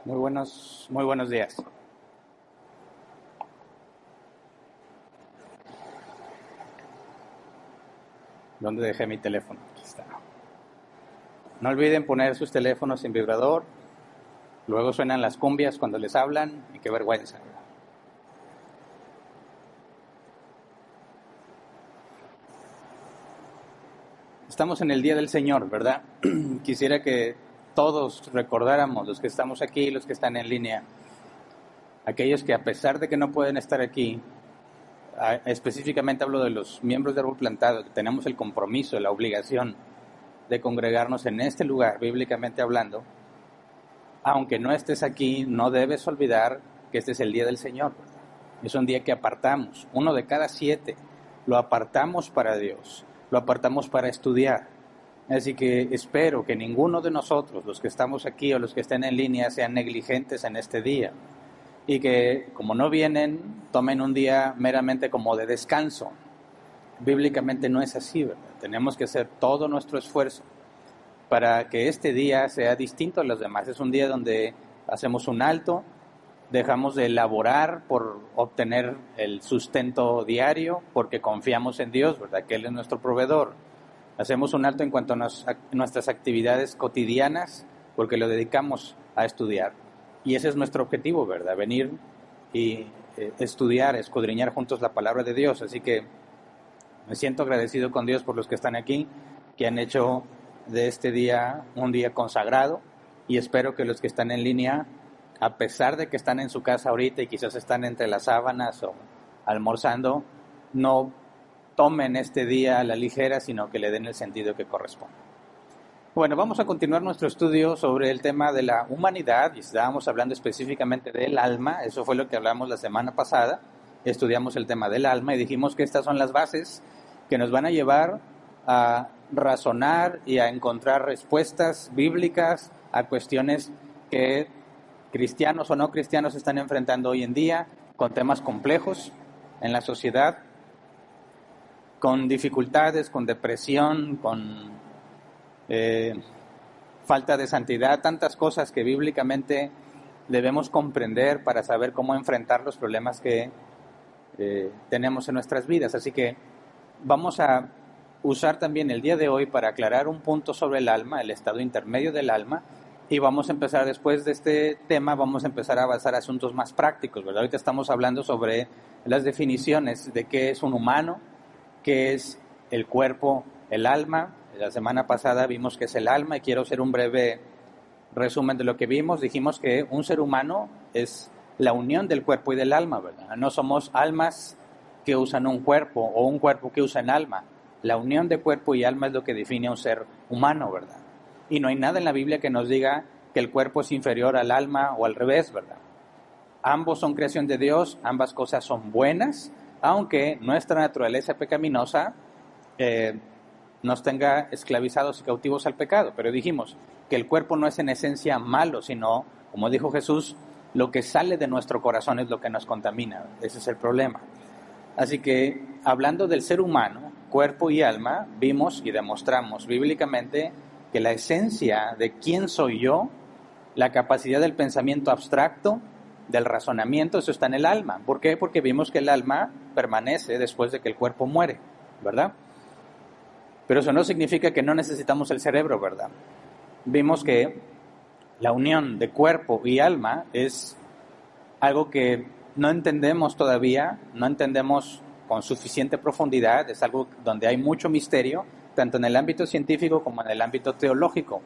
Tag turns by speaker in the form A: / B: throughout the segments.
A: Muy buenos días. ¿Dónde dejé mi teléfono? Aquí está. No olviden poner sus teléfonos en vibrador. Luego suenan las cumbias cuando les hablan y qué vergüenza. Estamos en el Día del Señor, ¿verdad? Quisiera que todos recordáramos, los que estamos aquí, los que están en línea, aquellos que a pesar de que no pueden estar aquí, específicamente hablo de los miembros de Árbol Plantado, que tenemos el compromiso, la obligación de congregarnos en este lugar, bíblicamente hablando. Aunque no estés aquí, no debes olvidar que este es el Día del Señor, ¿verdad? Es un día que apartamos, 1 de cada 7, lo apartamos para Dios, lo apartamos para estudiar. Así que espero que ninguno de nosotros, los que estamos aquí o los que estén en línea, sean negligentes en este día. Y que, como no vienen, tomen un día meramente como de descanso. Bíblicamente no es así, ¿verdad? Tenemos que hacer todo nuestro esfuerzo para que este día sea distinto a los demás. Es un día donde hacemos un alto, dejamos de elaborar por obtener el sustento diario, porque confiamos en Dios, ¿verdad? Que Él es nuestro proveedor. Hacemos un alto en cuanto a nuestras actividades cotidianas, porque lo dedicamos a estudiar. Y ese es nuestro objetivo, ¿verdad? Venir y estudiar, escudriñar juntos la palabra de Dios. Así que me siento agradecido con Dios por los que están aquí, que han hecho de este día un día consagrado, y espero que los que están en línea, a pesar de que están en su casa ahorita y quizás están entre las sábanas o almorzando, no tomen este día a la ligera, sino que le den el sentido que corresponde. Bueno, vamos a continuar nuestro estudio sobre el tema de la humanidad, y estábamos hablando específicamente del alma. Eso fue lo que hablamos la semana pasada. Estudiamos el tema del alma y dijimos que estas son las bases que nos van a llevar a razonar y a encontrar respuestas bíblicas a cuestiones que cristianos o no cristianos están enfrentando hoy en día, con temas complejos en la sociedad, con dificultades, con depresión, con falta de santidad, tantas cosas que bíblicamente debemos comprender para saber cómo enfrentar los problemas que tenemos en nuestras vidas. Así que vamos a usar también el día de hoy para aclarar un punto sobre el alma, el estado intermedio del alma, y vamos a empezar después de este tema, vamos a empezar a avanzar a asuntos más prácticos, ¿verdad? Ahorita estamos hablando sobre las definiciones de qué es un humano, qué es el cuerpo, el alma. La semana pasada vimos qué es el alma y quiero hacer un breve resumen de lo que vimos. Dijimos que un ser humano es la unión del cuerpo y del alma, ¿verdad? No somos almas que usan un cuerpo o un cuerpo que usa un alma. La unión de cuerpo y alma es lo que define a un ser humano, ¿verdad? Y no hay nada en la Biblia que nos diga que el cuerpo es inferior al alma o al revés, ¿verdad? Ambos son creación de Dios, ambas cosas son buenas, aunque nuestra naturaleza pecaminosa nos tenga esclavizados y cautivos al pecado. Pero dijimos que el cuerpo no es en esencia malo, sino, como dijo Jesús, lo que sale de nuestro corazón es lo que nos contamina. Ese es el problema. Así que, hablando del ser humano, cuerpo y alma, vimos y demostramos bíblicamente que la esencia de quién soy yo, la capacidad del pensamiento abstracto, del razonamiento, eso está en el alma. ¿Por qué? Porque vimos que el alma permanece después de que el cuerpo muere, ¿verdad? Pero eso no significa que no necesitamos el cerebro, ¿verdad? Vimos que la unión de cuerpo y alma es algo que no entendemos todavía, no entendemos con suficiente profundidad, es algo donde hay mucho misterio, tanto en el ámbito científico como en el ámbito teológico.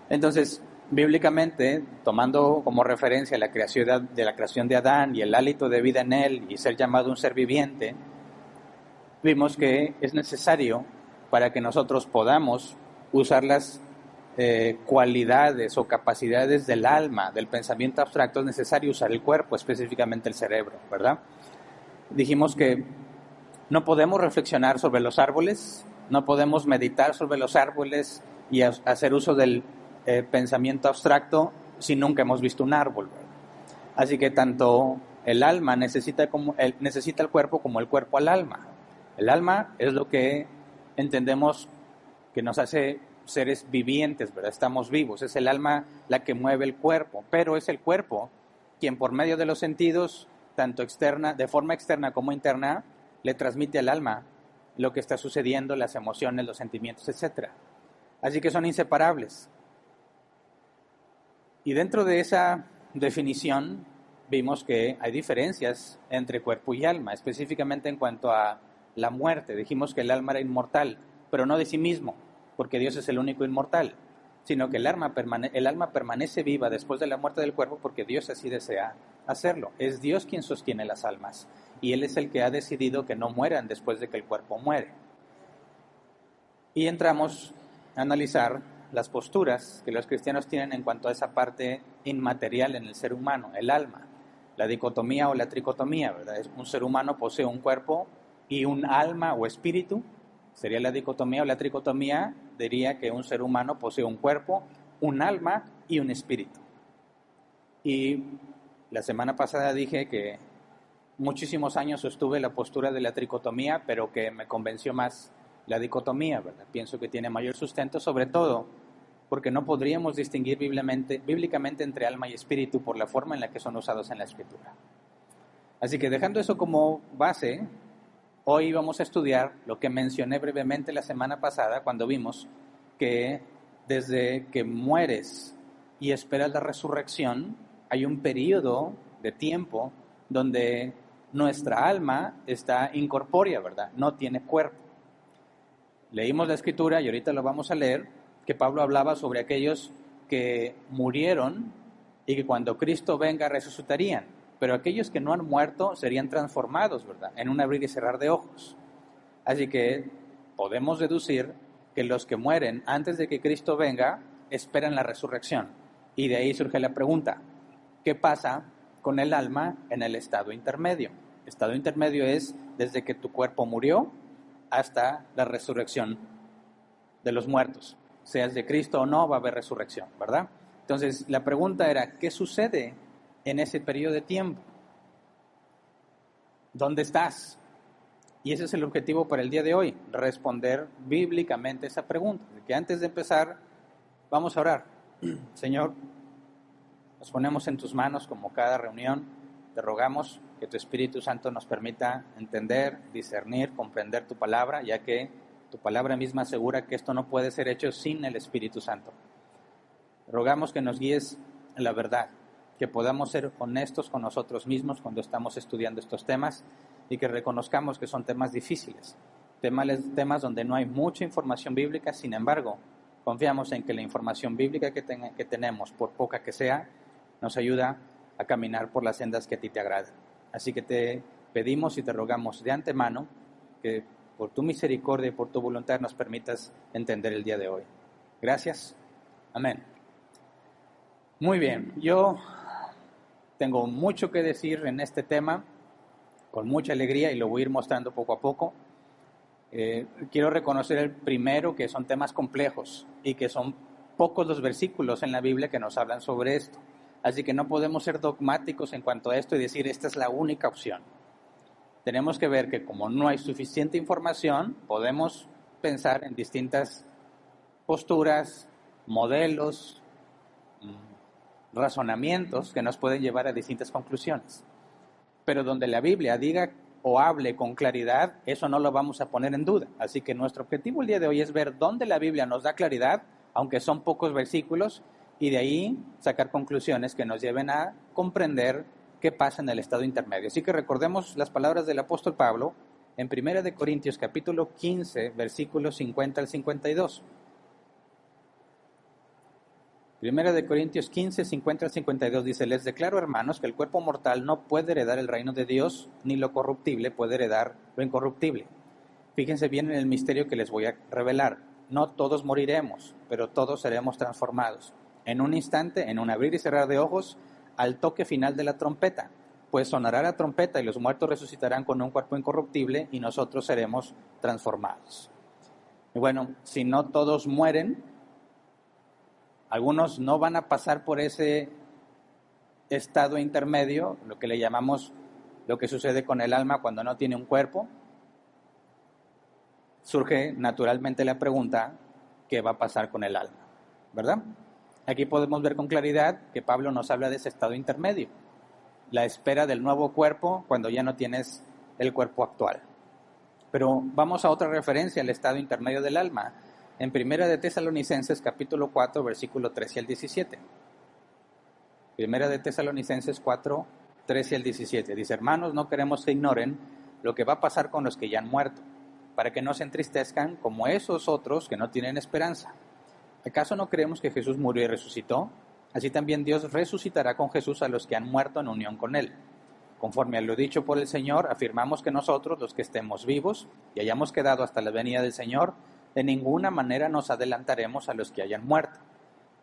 A: Entonces, bíblicamente, tomando como referencia la creación de Adán y el hálito de vida en él y ser llamado un ser viviente, vimos que es necesario para que nosotros podamos usar las cualidades o capacidades del alma, del pensamiento abstracto, es necesario usar el cuerpo, específicamente el cerebro, ¿verdad? Dijimos que no podemos reflexionar sobre los árboles, no podemos meditar sobre los árboles y hacer uso del pensamiento abstracto si nunca hemos visto un árbol, ¿verdad? Así que tanto el alma necesita el cuerpo como el cuerpo al alma. El alma es lo que entendemos que nos hace seres vivientes, ¿verdad? Estamos vivos, es el alma la que mueve el cuerpo, pero es el cuerpo quien por medio de los sentidos, tanto externa, de forma externa como interna, le transmite al alma lo que está sucediendo, las emociones, los sentimientos, etc. Así que son inseparables. Y dentro de esa definición vimos que hay diferencias entre cuerpo y alma, específicamente en cuanto a la muerte. Dijimos que el alma era inmortal, pero no de sí mismo, porque Dios es el único inmortal, sino que el alma permanece viva después de la muerte del cuerpo porque Dios así desea hacerlo. Es Dios quien sostiene las almas y Él es el que ha decidido que no mueran después de que el cuerpo muere. Y entramos a analizar las posturas que los cristianos tienen en cuanto a esa parte inmaterial en el ser humano, el alma, la dicotomía o la tricotomía, ¿verdad? Un ser humano posee un cuerpo y un alma o espíritu. Sería la dicotomía o la tricotomía, diría que un ser humano posee un cuerpo, un alma y un espíritu. Y la semana pasada dije que muchísimos años sostuve la postura de la tricotomía, pero que me convenció más la dicotomía, ¿verdad? Pienso que tiene mayor sustento, sobre todo porque no podríamos distinguir bíblicamente entre alma y espíritu por la forma en la que son usados en la Escritura. Así que dejando eso como base, hoy vamos a estudiar lo que mencioné brevemente la semana pasada cuando vimos que desde que mueres y esperas la resurrección, hay un periodo de tiempo donde nuestra alma está incorpórea, ¿verdad? No tiene cuerpo. Leímos la Escritura y ahorita lo vamos a leer, que Pablo hablaba sobre aquellos que murieron y que cuando Cristo venga resucitarían. Pero aquellos que no han muerto serían transformados, ¿verdad? En un abrir y cerrar de ojos. Así que podemos deducir que los que mueren antes de que Cristo venga esperan la resurrección. Y de ahí surge la pregunta, ¿qué pasa con el alma en el estado intermedio? El estado intermedio es desde que tu cuerpo murió hasta la resurrección de los muertos. Seas de Cristo o no, va a haber resurrección, ¿verdad? Entonces, la pregunta era, ¿qué sucede en ese periodo de tiempo? ¿Dónde estás? Y ese es el objetivo para el día de hoy, responder bíblicamente esa pregunta. Así que antes de empezar, vamos a orar. Señor, nos ponemos en tus manos como cada reunión. Te rogamos que tu Espíritu Santo nos permita entender, discernir, comprender tu palabra, ya que tu palabra misma asegura que esto no puede ser hecho sin el Espíritu Santo. Rogamos que nos guíes en la verdad, que podamos ser honestos con nosotros mismos cuando estamos estudiando estos temas y que reconozcamos que son temas difíciles, temas donde no hay mucha información bíblica. Sin embargo, confiamos en que la información bíblica que tenemos, por poca que sea, nos ayuda a caminar por las sendas que a ti te agradan. Así que te pedimos y te rogamos de antemano que por tu misericordia y por tu voluntad nos permitas entender el día de hoy. Gracias. Amén. Muy bien, yo tengo mucho que decir en este tema, con mucha alegría, y lo voy a ir mostrando poco a poco. Quiero reconocer el primero, que son temas complejos y que son pocos los versículos en la Biblia que nos hablan sobre esto. Así que no podemos ser dogmáticos en cuanto a esto y decir esta es la única opción. Tenemos que ver que como no hay suficiente información, podemos pensar en distintas posturas, modelos, razonamientos que nos pueden llevar a distintas conclusiones. Pero donde la Biblia diga o hable con claridad, eso no lo vamos a poner en duda. Así que nuestro objetivo el día de hoy es ver dónde la Biblia nos da claridad, aunque son pocos versículos, y de ahí sacar conclusiones que nos lleven a comprender qué pasa en el estado intermedio. Así que recordemos las palabras del apóstol Pablo en 1 Corintios capítulo 15, versículos 50 al 52. 1 Corintios 15, 50 al 52 dice: les declaro, hermanos, que el cuerpo mortal no puede heredar el reino de Dios, ni lo corruptible puede heredar lo incorruptible. Fíjense bien en el misterio que les voy a revelar. No todos moriremos, pero todos seremos transformados. En un instante, en un abrir y cerrar de ojos, al toque final de la trompeta, pues sonará la trompeta y los muertos resucitarán con un cuerpo incorruptible y nosotros seremos transformados. Y bueno, si no todos mueren, algunos no van a pasar por ese estado intermedio, lo que le llamamos lo que sucede con el alma cuando no tiene un cuerpo. Surge naturalmente la pregunta, qué va a pasar con el alma, ¿verdad? Aquí podemos ver con claridad que Pablo nos habla de ese estado intermedio, la espera del nuevo cuerpo cuando ya no tienes el cuerpo actual. Pero vamos a otra referencia al estado intermedio del alma, en 1 de Tesalonicenses capítulo 4, versículo 13 al 17. 1 de Tesalonicenses 4, 13 al 17. Dice: hermanos, no queremos que ignoren lo que va a pasar con los que ya han muerto, para que no se entristezcan como esos otros que no tienen esperanza. ¿Acaso no creemos que Jesús murió y resucitó? Así también Dios resucitará con Jesús a los que han muerto en unión con Él. Conforme a lo dicho por el Señor, afirmamos que nosotros, los que estemos vivos y hayamos quedado hasta la venida del Señor, de ninguna manera nos adelantaremos a los que hayan muerto.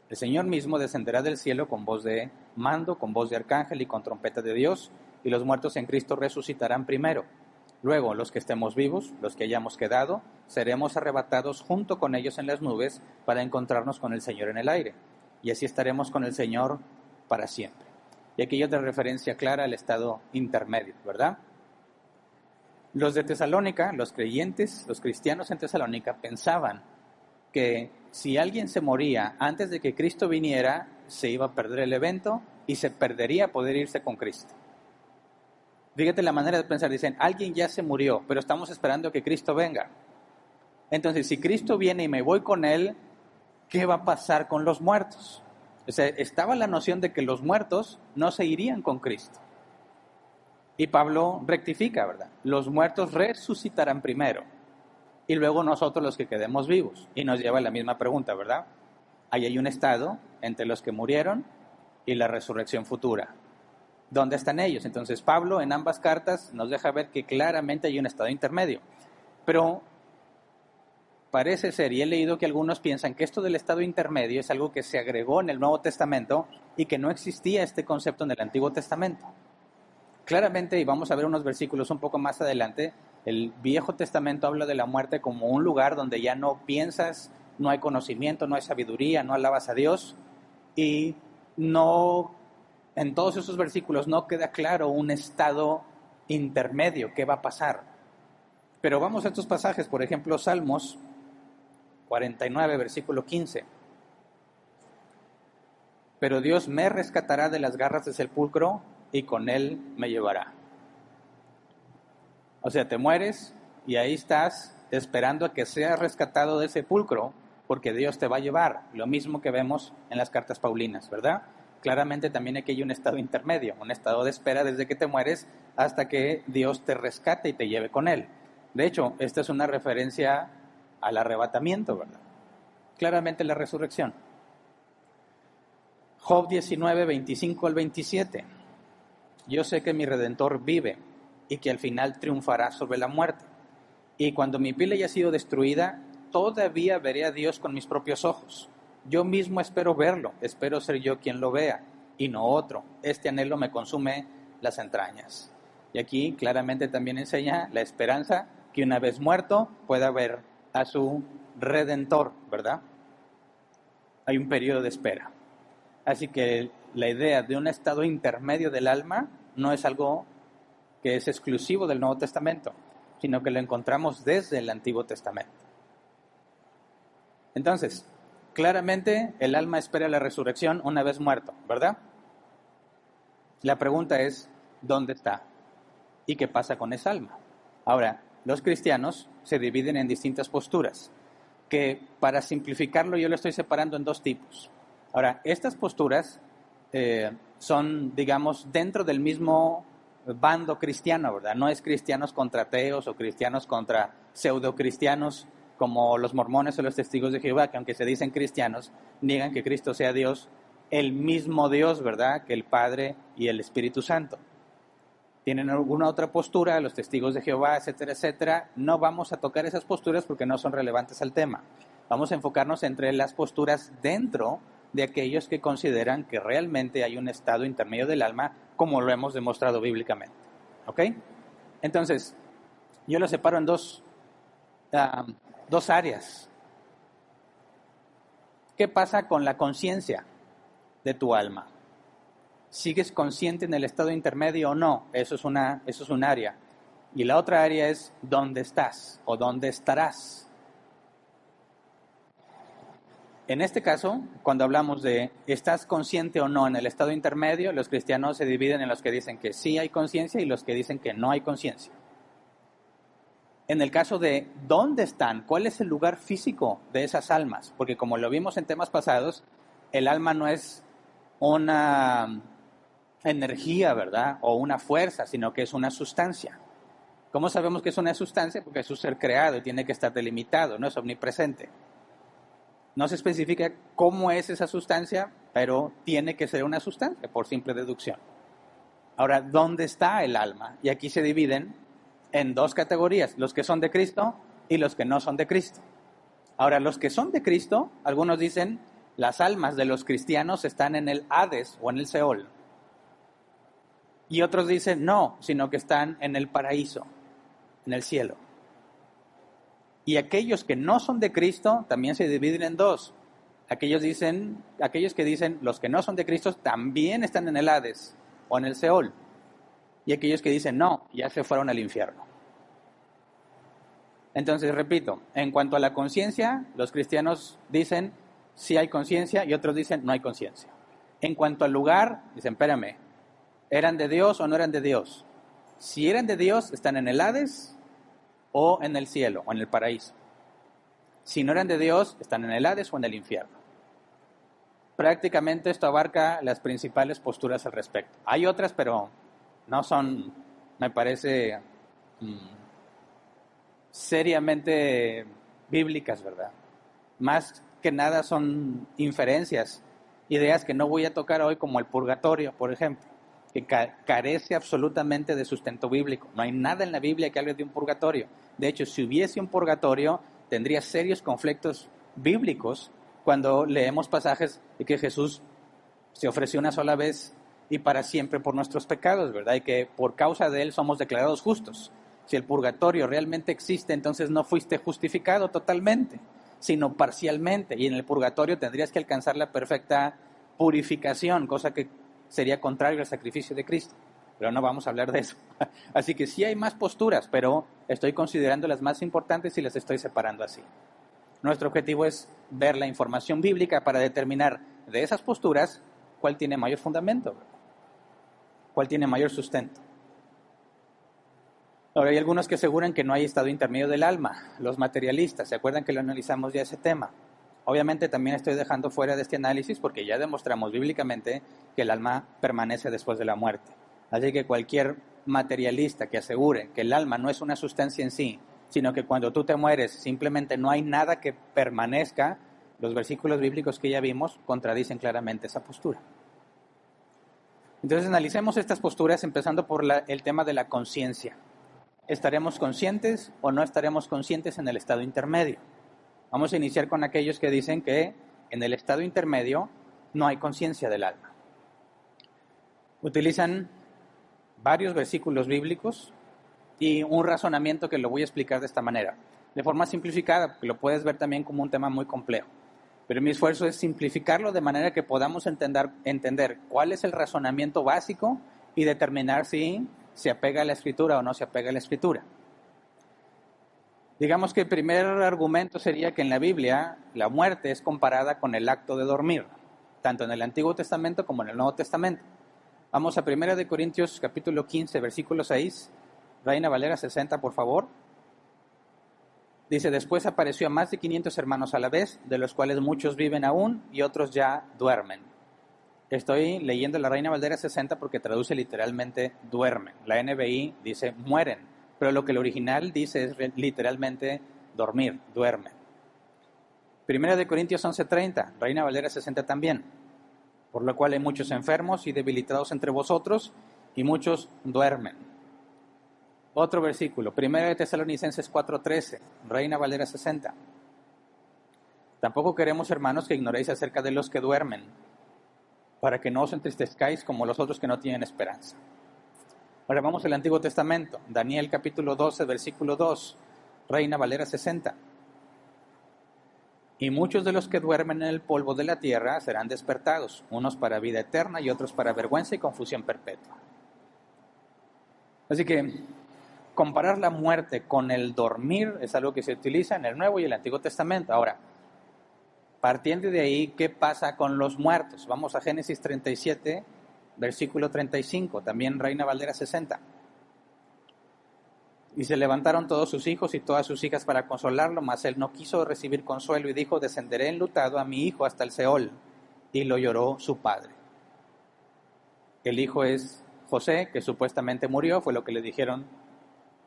A: El Señor mismo descenderá del cielo con voz de mando, con voz de arcángel y con trompeta de Dios, y los muertos en Cristo resucitarán primero. Luego, los que estemos vivos, los que hayamos quedado, seremos arrebatados junto con ellos en las nubes para encontrarnos con el Señor en el aire. Y así estaremos con el Señor para siempre. Y aquí hay otra referencia clara al estado intermedio, ¿verdad? Los de Tesalónica, los creyentes, los cristianos en Tesalónica, pensaban que si alguien se moría antes de que Cristo viniera, se iba a perder el evento y se perdería poder irse con Cristo. Fíjate la manera de pensar, dicen, alguien ya se murió, pero estamos esperando que Cristo venga. Entonces, si Cristo viene y me voy con Él, ¿qué va a pasar con los muertos? O sea, estaba la noción de que los muertos no se irían con Cristo. Y Pablo rectifica, ¿verdad? Los muertos resucitarán primero y luego nosotros los que quedemos vivos. Y nos lleva a la misma pregunta, ¿verdad? Ahí hay un estado entre los que murieron y la resurrección futura. ¿Dónde están ellos? Entonces Pablo en ambas cartas nos deja ver que claramente hay un estado intermedio. Pero parece ser, y he leído que algunos piensan que esto del estado intermedio es algo que se agregó en el Nuevo Testamento y que no existía este concepto en el Antiguo Testamento. Claramente, y vamos a ver unos versículos un poco más adelante, el Viejo Testamento habla de la muerte como un lugar donde ya no piensas, no hay conocimiento, no hay sabiduría, no alabas a Dios, y no, en todos esos versículos no queda claro un estado intermedio, qué va a pasar. Pero vamos a estos pasajes, por ejemplo, Salmos 49, versículo 15. Pero Dios me rescatará de las garras del sepulcro y con Él me llevará. O sea, te mueres y ahí estás esperando a que seas rescatado del sepulcro porque Dios te va a llevar. Lo mismo que vemos en las cartas paulinas, ¿verdad? Claramente también aquí hay un estado intermedio, un estado de espera desde que te mueres hasta que Dios te rescate y te lleve con Él. De hecho, esta es una referencia al arrebatamiento, ¿verdad? Claramente la resurrección. Job 19, 25 al 27. Yo sé que mi Redentor vive y que al final triunfará sobre la muerte. Y cuando mi piel haya sido destruida, todavía veré a Dios con mis propios ojos. Yo mismo espero verlo, espero ser yo quien lo vea y no otro. Este anhelo me consume las entrañas. Y aquí claramente también enseña la esperanza que una vez muerto pueda ver a su Redentor, ¿verdad? Hay un periodo de espera. Así que la idea de un estado intermedio del alma no es algo que es exclusivo del Nuevo Testamento, sino que lo encontramos desde el Antiguo Testamento. Entonces, claramente el alma espera la resurrección una vez muerto, ¿verdad? La pregunta es, ¿dónde está? ¿Y qué pasa con esa alma? Ahora, los cristianos se dividen en distintas posturas, que para simplificarlo yo lo estoy separando en dos tipos. Ahora, estas posturas son, digamos, dentro del mismo bando cristiano, ¿verdad? No es cristianos contra ateos o cristianos contra pseudocristianos como los mormones o los testigos de Jehová, que aunque se dicen cristianos, niegan que Cristo sea Dios, el mismo Dios, ¿verdad?, que el Padre y el Espíritu Santo. ¿Tienen alguna otra postura? Los testigos de Jehová, etcétera, etcétera. No vamos a tocar esas posturas porque no son relevantes al tema. Vamos a enfocarnos entre las posturas dentro de aquellos que consideran que realmente hay un estado intermedio del alma, como lo hemos demostrado bíblicamente. ¿Ok? Entonces, yo lo separo en dos áreas. ¿Qué pasa con la conciencia de tu alma? ¿Sigues consciente en el estado intermedio o no? Eso es un área. Y la otra área es ¿dónde estás o dónde estarás? En este caso, cuando hablamos de ¿estás consciente o no en el estado intermedio? Los cristianos se dividen en los que dicen que sí hay conciencia y los que dicen que no hay conciencia. En el caso de ¿dónde están? ¿Cuál es el lugar físico de esas almas? Porque como lo vimos en temas pasados, el alma no es una energía, ¿verdad? O una fuerza, sino que es una sustancia. ¿Cómo sabemos que es una sustancia? Porque es un ser creado y tiene que estar delimitado, no es omnipresente. No se especifica cómo es esa sustancia, pero tiene que ser una sustancia, por simple deducción. Ahora, ¿dónde está el alma? Y aquí se dividen en dos categorías, los que son de Cristo y los que no son de Cristo. Ahora, los que son de Cristo, algunos dicen, las almas de los cristianos están en el Hades o en el Seol. Y otros dicen, no, sino que están en el paraíso, en el cielo. Y aquellos que no son de Cristo también se dividen en dos. Aquellos que dicen, los que no son de Cristo también están en el Hades o en el Seol. Y aquellos que dicen, no, ya se fueron al infierno. Entonces, repito, en cuanto a la conciencia, los cristianos dicen, sí hay conciencia, y otros dicen, no hay conciencia. En cuanto al lugar, dicen, espérame, ¿eran de Dios o no eran de Dios? Si eran de Dios, están en el Hades o en el cielo, o en el paraíso. Si no eran de Dios, están en el Hades o en el infierno. Prácticamente esto abarca las principales posturas al respecto. Hay otras, pero no son, me parece, seriamente bíblicas, ¿verdad? Más que nada son inferencias, ideas que no voy a tocar hoy, como el purgatorio, por ejemplo, que carece absolutamente de sustento bíblico. No hay nada en la Biblia que hable de un purgatorio. De hecho, si hubiese un purgatorio, tendría serios conflictos bíblicos cuando leemos pasajes de que Jesús se ofreció una sola vez y para siempre por nuestros pecados, ¿verdad? Y que por causa de él somos declarados justos. Si el purgatorio realmente existe, entonces no fuiste justificado totalmente, sino parcialmente. Y en el purgatorio tendrías que alcanzar la perfecta purificación, cosa que sería contrario al sacrificio de Cristo. Pero no vamos a hablar de eso. Así que sí hay más posturas, pero estoy considerando las más importantes y las estoy separando así. Nuestro objetivo es ver la información bíblica para determinar de esas posturas cuál tiene mayor fundamento, cuál tiene mayor sustento. Ahora, hay algunos que aseguran que no hay estado intermedio del alma, los materialistas. ¿Se acuerdan que lo analizamos ya ese tema? Obviamente también estoy dejando fuera de este análisis porque ya demostramos bíblicamente que el alma permanece después de la muerte. Así que cualquier materialista que asegure que el alma no es una sustancia en sí, sino que cuando tú te mueres simplemente no hay nada que permanezca, los versículos bíblicos que ya vimos contradicen claramente esa postura. Entonces analicemos estas posturas empezando por el tema de la conciencia. ¿Estaremos conscientes o no estaremos conscientes en el estado intermedio? Vamos a iniciar con aquellos que dicen que en el estado intermedio no hay conciencia del alma. Utilizan varios versículos bíblicos y un razonamiento que lo voy a explicar de esta manera, de forma simplificada, porque lo puedes ver también como un tema muy complejo. Pero mi esfuerzo es simplificarlo de manera que podamos entender cuál es el razonamiento básico y determinar si se apega a la Escritura o no se apega a la Escritura. Digamos que el primer argumento sería que en la Biblia la muerte es comparada con el acto de dormir, tanto en el Antiguo Testamento como en el Nuevo Testamento. Vamos a 1 de Corintios capítulo 15, versículo 6, Reina Valera 60, por favor. Dice, después apareció a más de 500 hermanos a la vez, de los cuales muchos viven aún y otros ya duermen. Estoy leyendo la Reina Valera 60 porque traduce literalmente duermen. La NBI dice mueren, pero lo que el original dice es literalmente dormir, duermen. 1 de Corintios 11:30, Reina Valera 60 también. Por lo cual hay muchos enfermos y debilitados entre vosotros y muchos duermen. Otro versículo, 1 de Tesalonicenses 4:13, Reina Valera 60. Tampoco queremos, hermanos, que ignoréis acerca de los que duermen, para que no os entristezcáis como los otros que no tienen esperanza. Ahora vamos al Antiguo Testamento, Daniel capítulo 12, versículo 2, Reina Valera 60. Y muchos de los que duermen en el polvo de la tierra serán despertados, unos para vida eterna y otros para vergüenza y confusión perpetua. Así que comparar la muerte con el dormir es algo que se utiliza en el Nuevo y el Antiguo Testamento. Ahora, Partiendo de ahí, ¿qué pasa con los muertos? Vamos a Génesis 37, versículo 35, también Reina Valera 60. Y se levantaron todos sus hijos y todas sus hijas para consolarlo, mas él no quiso recibir consuelo y dijo, descenderé enlutado a mi hijo hasta el Seol. Y lo lloró su padre. El hijo es José, que supuestamente murió, fue lo que le dijeron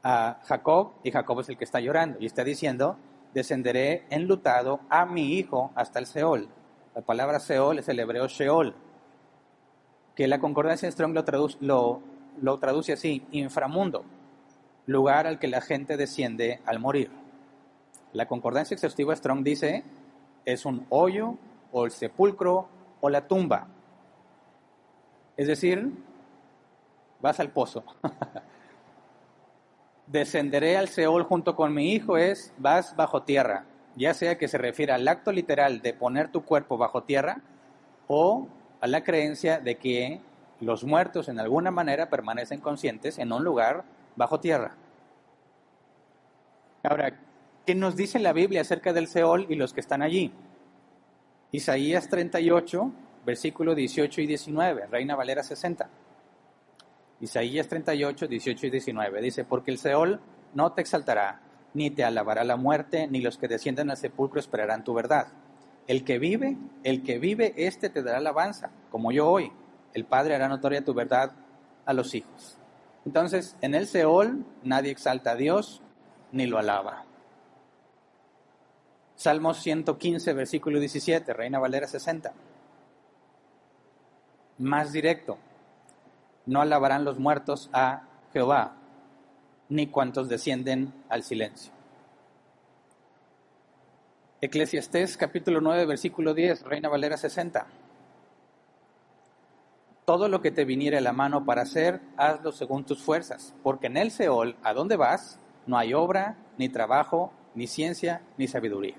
A: a Jacob, y Jacob es el que está llorando. Y está diciendo, descenderé enlutado a mi hijo hasta el Seol. La palabra Seol es el hebreo Sheol, que la concordancia Strong lo traduce así, inframundo, lugar al que la gente desciende al morir. La concordancia exhaustiva Strong dice, es un hoyo, o el sepulcro, o la tumba. Es decir, vas al pozo. Descenderé al Seol junto con mi hijo es, vas bajo tierra. Ya sea que se refiera al acto literal de poner tu cuerpo bajo tierra, o a la creencia de que los muertos en alguna manera permanecen conscientes en un lugar bajo tierra. Ahora, ¿qué nos dice la Biblia acerca del Seol y los que están allí? Isaías 38, versículo 18 y 19, Reina Valera 60. Isaías 38, 18 y 19, dice, porque el Seol no te exaltará, ni te alabará la muerte, ni los que descienden al sepulcro esperarán tu verdad. El que vive, éste te dará alabanza, como yo hoy. El Padre hará notoria tu verdad a los hijos. Entonces, en el Seol nadie exalta a Dios, ni lo alaba. Salmos 115, versículo 17, Reina Valera 60. Más directo, no alabarán los muertos a Jehová, ni cuantos descienden al silencio. Eclesiastés capítulo 9, versículo 10, Reina Valera 60. Todo lo que te viniere a la mano para hacer, hazlo según tus fuerzas, porque en el Seol, ¿a dónde vas? No hay obra, ni trabajo, ni ciencia, ni sabiduría.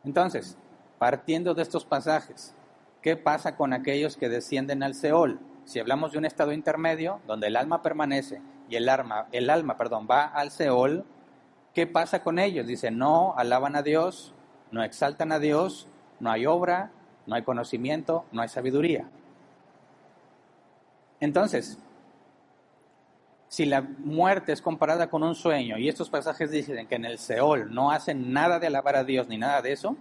A: Entonces, partiendo de estos pasajes, ¿qué pasa con aquellos que descienden al Seol? Si hablamos de un estado intermedio, donde el alma permanece y el alma va al Seol, ¿qué pasa con ellos? Dice, no alaban a Dios, no exaltan a Dios, no hay obra, no hay conocimiento, no hay sabiduría. Entonces, si la muerte es comparada con un sueño y estos pasajes dicen que en el Seol no hacen nada de alabar a Dios ni nada de eso,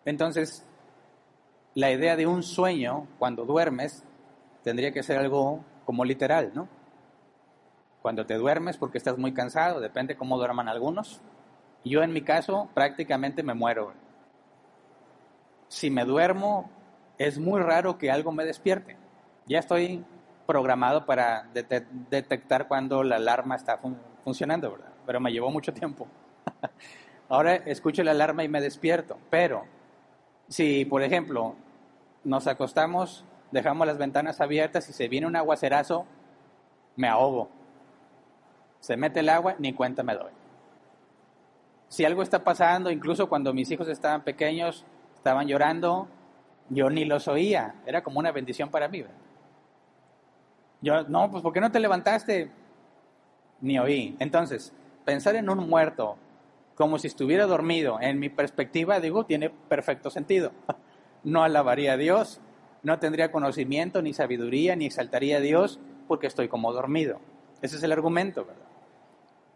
A: entonces la idea de un sueño cuando duermes tendría que ser algo como literal, ¿no? Cuando te duermes porque estás muy cansado, depende cómo duerman algunos. Yo en mi caso prácticamente me muero. Si me duermo, es muy raro que algo me despierte. Ya estoy programado para detectar cuando la alarma está funcionando, ¿verdad? Pero me llevó mucho tiempo. Ahora escucho la alarma y me despierto. Pero si, por ejemplo, nos acostamos, dejamos las ventanas abiertas y se viene un aguacerazo, me ahogo. Se mete el agua, ni cuenta me doy. Si algo está pasando, incluso cuando mis hijos estaban pequeños, estaban llorando, yo ni los oía. Era como una bendición para mí, ¿verdad? Yo, no, pues ¿por qué no te levantaste? Ni oí. Entonces, pensar en un muerto como si estuviera dormido, en mi perspectiva, digo, tiene perfecto sentido. No alabaría a Dios, no tendría conocimiento, ni sabiduría, ni exaltaría a Dios, porque estoy como dormido. Ese es el argumento, ¿verdad?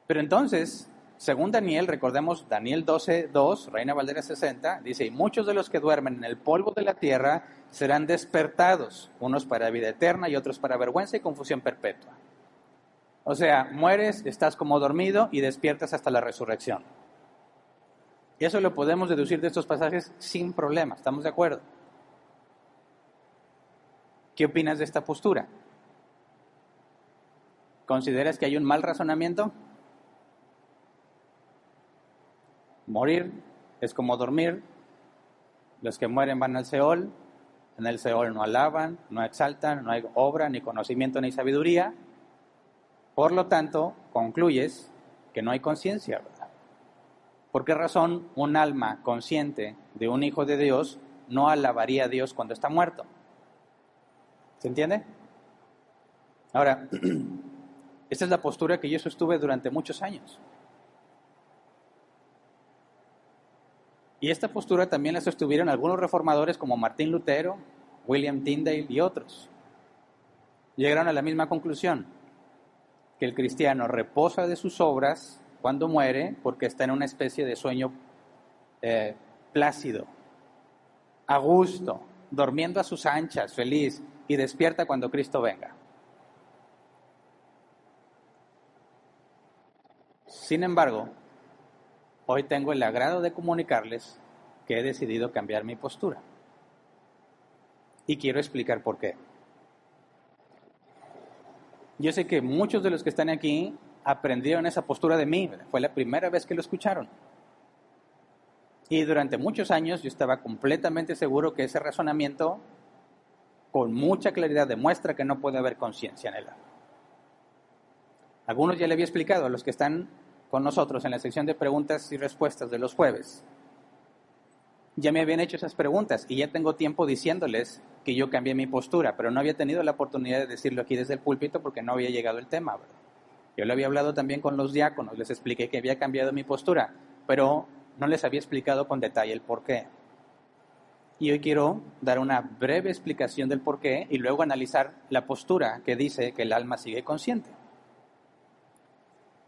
A: Pero entonces, según Daniel, recordemos Daniel 12:2, Reina Valera 60, dice, y muchos de los que duermen en el polvo de la tierra serán despertados, unos para vida eterna y otros para vergüenza y confusión perpetua. O sea, mueres, estás como dormido y despiertas hasta la resurrección. Y eso lo podemos deducir de estos pasajes sin problema, ¿estamos de acuerdo? ¿Qué opinas de esta postura? ¿Consideras que hay un mal razonamiento? Morir es como dormir. Los que mueren van al Seol. En el Seol no alaban, no exaltan, no hay obra, ni conocimiento, ni sabiduría. Por lo tanto, concluyes que no hay conciencia, ¿verdad? ¿Por qué razón un alma consciente de un hijo de Dios no alabaría a Dios cuando está muerto? ¿Se entiende? Ahora, esta es la postura que yo sostuve durante muchos años. Y esta postura también la sostuvieron algunos reformadores como Martín Lutero, William Tyndale y otros. Llegaron a la misma conclusión, que el cristiano reposa de sus obras cuando muere porque está en una especie de sueño plácido, a gusto, durmiendo a sus anchas, feliz, y despierta cuando Cristo venga. Sin embargo, hoy tengo el agrado de comunicarles que he decidido cambiar mi postura. Y quiero explicar por qué. Yo sé que muchos de los que están aquí aprendieron esa postura de mí. Fue la primera vez que lo escucharon. Y durante muchos años yo estaba completamente seguro que ese razonamiento, con mucha claridad, demuestra que no puede haber conciencia en el alma. Algunos ya le había explicado a los que están con nosotros en la sección de preguntas y respuestas de los jueves. Ya me habían hecho esas preguntas y ya tengo tiempo diciéndoles que yo cambié mi postura, pero no había tenido la oportunidad de decirlo aquí desde el púlpito porque no había llegado el tema, ¿verdad? Yo lo había hablado también con los diáconos, les expliqué que había cambiado mi postura, pero no les había explicado con detalle el por qué. Y hoy quiero dar una breve explicación del por qué y luego analizar la postura que dice que el alma sigue consciente.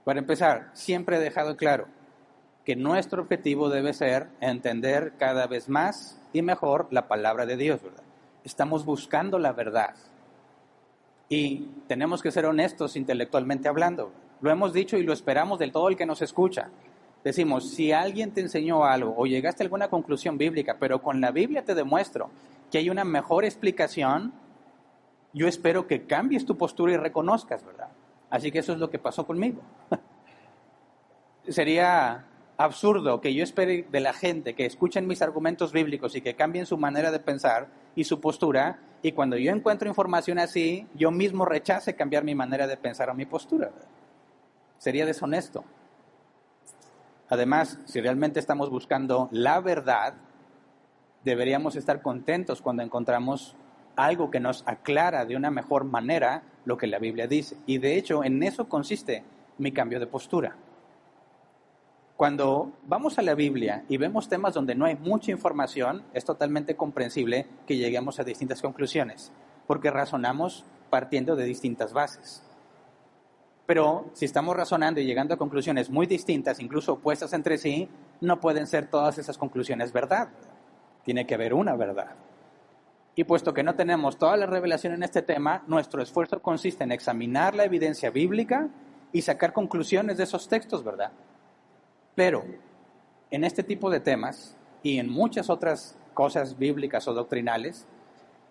A: Para empezar, siempre he dejado claro que nuestro objetivo debe ser entender cada vez más y mejor la palabra de Dios, ¿verdad? Estamos buscando la verdad y tenemos que ser honestos intelectualmente hablando. Lo hemos dicho y lo esperamos de todo el que nos escucha. Decimos, si alguien te enseñó algo o llegaste a alguna conclusión bíblica, pero con la Biblia te demuestro que hay una mejor explicación, yo espero que cambies tu postura y reconozcas, ¿verdad? Así que eso es lo que pasó conmigo. Sería absurdo que yo espere de la gente que escuchen mis argumentos bíblicos y que cambien su manera de pensar y su postura, y cuando yo encuentro información así, yo mismo rechace cambiar mi manera de pensar o mi postura, ¿verdad? Sería deshonesto. Además, si realmente estamos buscando la verdad, deberíamos estar contentos cuando encontramos algo que nos aclara de una mejor manera lo que la Biblia dice. Y de hecho, en eso consiste mi cambio de postura. Cuando vamos a la Biblia y vemos temas donde no hay mucha información, es totalmente comprensible que lleguemos a distintas conclusiones, porque razonamos partiendo de distintas bases. Pero si estamos razonando y llegando a conclusiones muy distintas, incluso opuestas entre sí, no pueden ser todas esas conclusiones verdad. Tiene que haber una verdad. Y puesto que no tenemos toda la revelación en este tema, nuestro esfuerzo consiste en examinar la evidencia bíblica y sacar conclusiones de esos textos, ¿verdad? Pero en este tipo de temas y en muchas otras cosas bíblicas o doctrinales,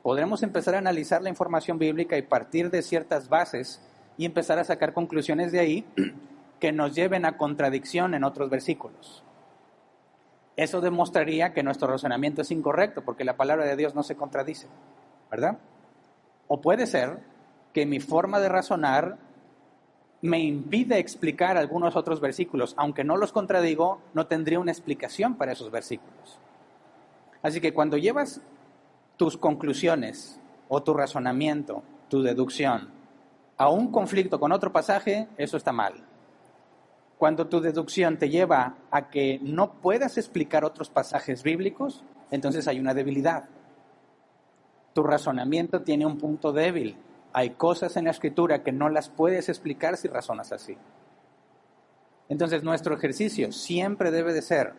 A: podremos empezar a analizar la información bíblica y partir de ciertas bases y empezar a sacar conclusiones de ahí que nos lleven a contradicción en otros versículos. Eso demostraría que nuestro razonamiento es incorrecto, porque la palabra de Dios no se contradice, ¿verdad? O puede ser que mi forma de razonar me impide explicar algunos otros versículos. Aunque no los contradigo, no tendría una explicación para esos versículos. Así que cuando llevas tus conclusiones o tu razonamiento, tu deducción, a un conflicto con otro pasaje, eso está mal. Cuando tu deducción te lleva a que no puedas explicar otros pasajes bíblicos, entonces hay una debilidad. Tu razonamiento tiene un punto débil. Hay cosas en la Escritura que no las puedes explicar si razonas así. Entonces nuestro ejercicio siempre debe de ser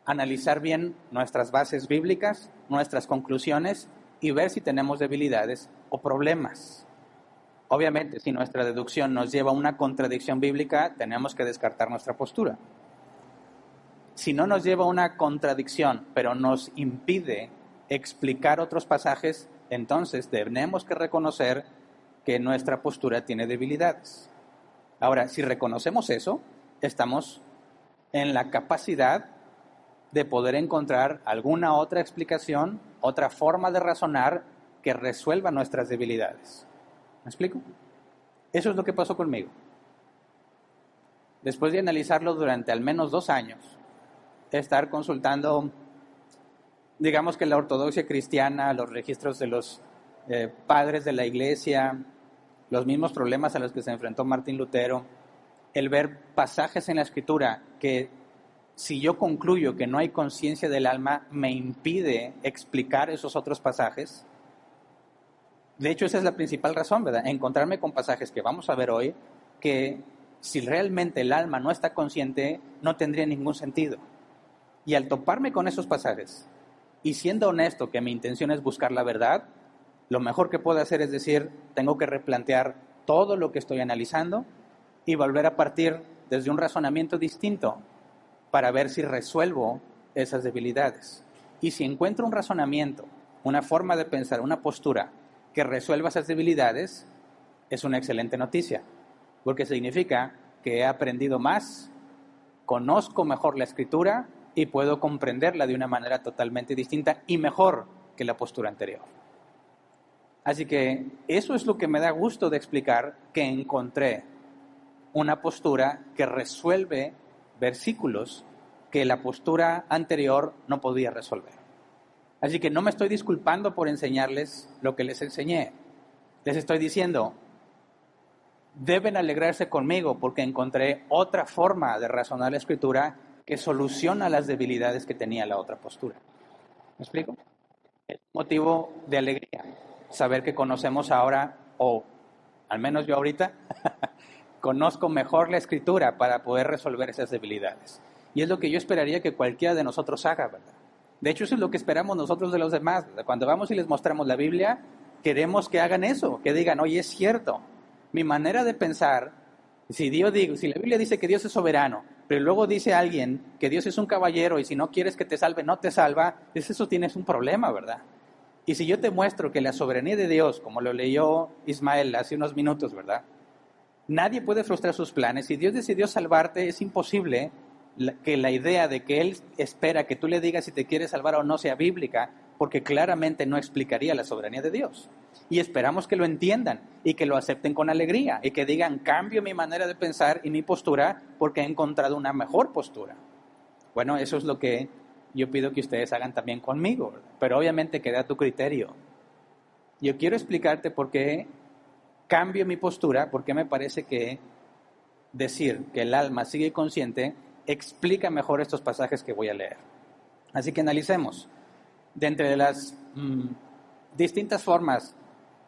A: analizar bien nuestras bases bíblicas, nuestras conclusiones y ver si tenemos debilidades o problemas. Obviamente, si nuestra deducción nos lleva a una contradicción bíblica, tenemos que descartar nuestra postura. Si no nos lleva a una contradicción, pero nos impide explicar otros pasajes, entonces tenemos que reconocer que nuestra postura tiene debilidades. Ahora, si reconocemos eso, estamos en la capacidad de poder encontrar alguna otra explicación, otra forma de razonar que resuelva nuestras debilidades. ¿Me explico? Eso es lo que pasó conmigo. Después de analizarlo durante al menos 2 años, estar consultando, digamos que la ortodoxia cristiana, los registros de los padres de la iglesia, los mismos problemas a los que se enfrentó Martín Lutero, el ver pasajes en la Escritura que si yo concluyo que no hay conciencia del alma, me impide explicar esos otros pasajes. De hecho, esa es la principal razón, ¿verdad? Encontrarme con pasajes que vamos a ver hoy, que si realmente el alma no está consciente, no tendría ningún sentido. Y al toparme con esos pasajes, y siendo honesto que mi intención es buscar la verdad, lo mejor que puedo hacer es decir, tengo que replantear todo lo que estoy analizando y volver a partir desde un razonamiento distinto para ver si resuelvo esas debilidades. Y si encuentro un razonamiento, una forma de pensar, una postura que resuelva esas debilidades, es una excelente noticia, porque significa que he aprendido más, conozco mejor la Escritura y puedo comprenderla de una manera totalmente distinta y mejor que la postura anterior. Así que eso es lo que me da gusto de explicar, que encontré una postura que resuelve versículos que la postura anterior no podía resolver. Así que no me estoy disculpando por enseñarles lo que les enseñé. Les estoy diciendo, deben alegrarse conmigo porque encontré otra forma de razonar la Escritura que soluciona las debilidades que tenía la otra postura. ¿Me explico? Es motivo de alegría saber que conocemos ahora, o al menos yo ahorita, conozco mejor la Escritura para poder resolver esas debilidades. Y es lo que yo esperaría que cualquiera de nosotros haga, ¿verdad? De hecho, eso es lo que esperamos nosotros de los demás, ¿verdad? Cuando vamos y les mostramos la Biblia, queremos que hagan eso, que digan, oye, es cierto, mi manera de pensar, si la Biblia dice que Dios es soberano, pero luego dice alguien que Dios es un caballero y si no quieres que te salve, no te salva, eso tienes un problema, ¿verdad? Y si yo te muestro que la soberanía de Dios, como lo leyó Ismael hace unos minutos, ¿verdad? Nadie puede frustrar sus planes. Si Dios decidió salvarte, es imposible que la idea de que Él espera que tú le digas si te quiere salvar o no sea bíblica, porque claramente no explicaría la soberanía de Dios. Y esperamos que lo entiendan y que lo acepten con alegría y que digan, cambio mi manera de pensar y mi postura porque he encontrado una mejor postura. Bueno, eso es lo que yo pido que ustedes hagan también conmigo, ¿verdad? Pero obviamente queda a tu criterio. Yo quiero explicarte por qué cambio mi postura, porque me parece que decir que el alma sigue consciente explica mejor estos pasajes que voy a leer. Así que analicemos. De entre las distintas formas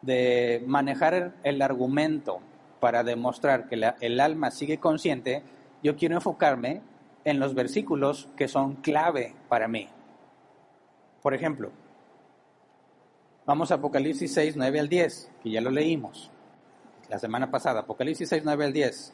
A: de manejar el argumento para demostrar que el alma sigue consciente, yo quiero enfocarme en los versículos que son clave para mí. Por ejemplo, vamos a Apocalipsis 6, 9 al 10, que ya lo leímos la semana pasada. Apocalipsis 6, 9 al 10.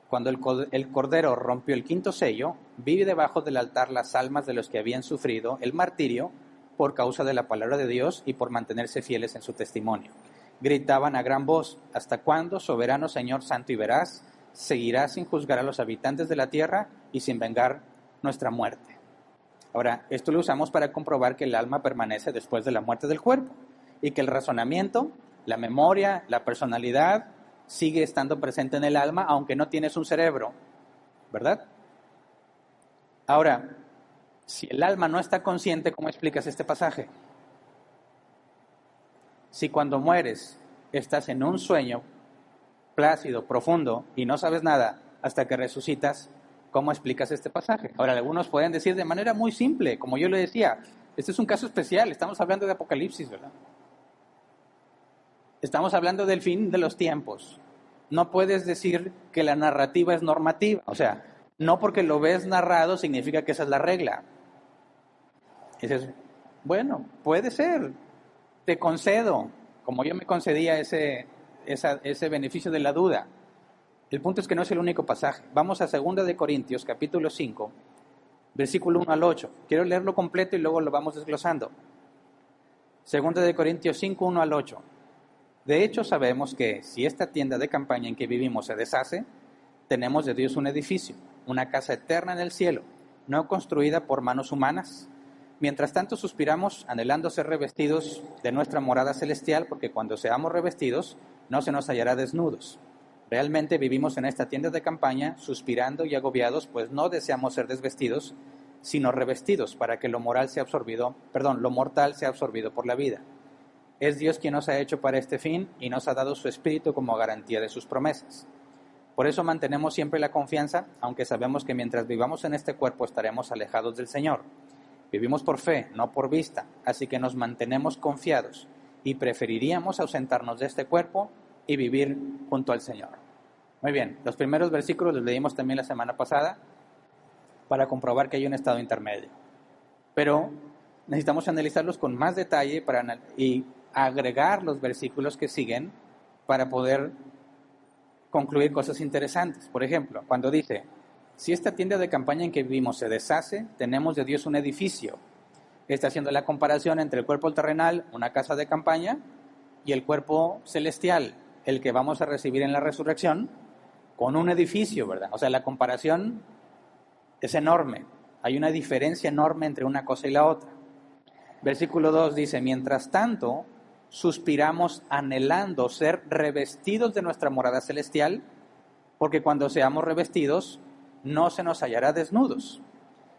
A: Cuando el Cordero rompió el quinto sello, vi debajo del altar las almas de los que habían sufrido el martirio por causa de la palabra de Dios y por mantenerse fieles en su testimonio. Gritaban a gran voz, ¿hasta cuándo, soberano Señor santo y veraz, seguirás sin juzgar a los habitantes de la tierra y sin vengar nuestra muerte? Ahora, esto lo usamos para comprobar que el alma permanece después de la muerte del cuerpo y que el razonamiento, la memoria, la personalidad sigue estando presente en el alma aunque no tienes un cerebro, ¿verdad? Ahora, si el alma no está consciente, ¿cómo explicas este pasaje? Si cuando mueres estás en un sueño plácido, profundo y no sabes nada hasta que resucitas, ¿cómo explicas este pasaje? Ahora, algunos pueden decir de manera muy simple, como yo le decía, este es un caso especial, estamos hablando de Apocalipsis, ¿verdad? Estamos hablando del fin de los tiempos. No puedes decir que la narrativa es normativa. O sea, no porque lo ves narrado significa que esa es la regla. Dices, bueno, puede ser, te concedo, como yo me concedía ese beneficio de la duda. El punto es que no es el único pasaje. Vamos a 2 de Corintios, capítulo 5, versículo 1 al 8. Quiero leerlo completo y luego lo vamos desglosando. 2 de Corintios 5, 1 al 8. De hecho, sabemos que si esta tienda de campaña en que vivimos se deshace, tenemos de Dios un edificio, una casa eterna en el cielo, no construida por manos humanas. Mientras tanto suspiramos, anhelando ser revestidos de nuestra morada celestial, porque cuando seamos revestidos, no se nos hallará desnudos. Realmente vivimos en esta tienda de campaña, suspirando y agobiados, pues no deseamos ser desvestidos, sino revestidos, para que lo mortal sea absorbido por la vida. Es Dios quien nos ha hecho para este fin y nos ha dado su Espíritu como garantía de sus promesas. Por eso mantenemos siempre la confianza, aunque sabemos que mientras vivamos en este cuerpo estaremos alejados del Señor. Vivimos por fe, no por vista, así que nos mantenemos confiados y preferiríamos ausentarnos de este cuerpo y vivir junto al Señor. Muy bien, los primeros versículos los leímos también la semana pasada para comprobar que hay un estado intermedio. Pero necesitamos analizarlos con más detalle y agregar los versículos que siguen para poder concluir cosas interesantes. Por ejemplo, cuando dice, si esta tienda de campaña en que vivimos se deshace, tenemos de Dios un edificio. Está haciendo la comparación entre el cuerpo terrenal, una casa de campaña, y el cuerpo celestial, el que vamos a recibir en la resurrección, con un edificio, ¿verdad? O sea, la comparación es enorme. Hay una diferencia enorme entre una cosa y la otra. Versículo 2 dice, mientras tanto, suspiramos anhelando ser revestidos de nuestra morada celestial, porque cuando seamos revestidos, no se nos hallará desnudos.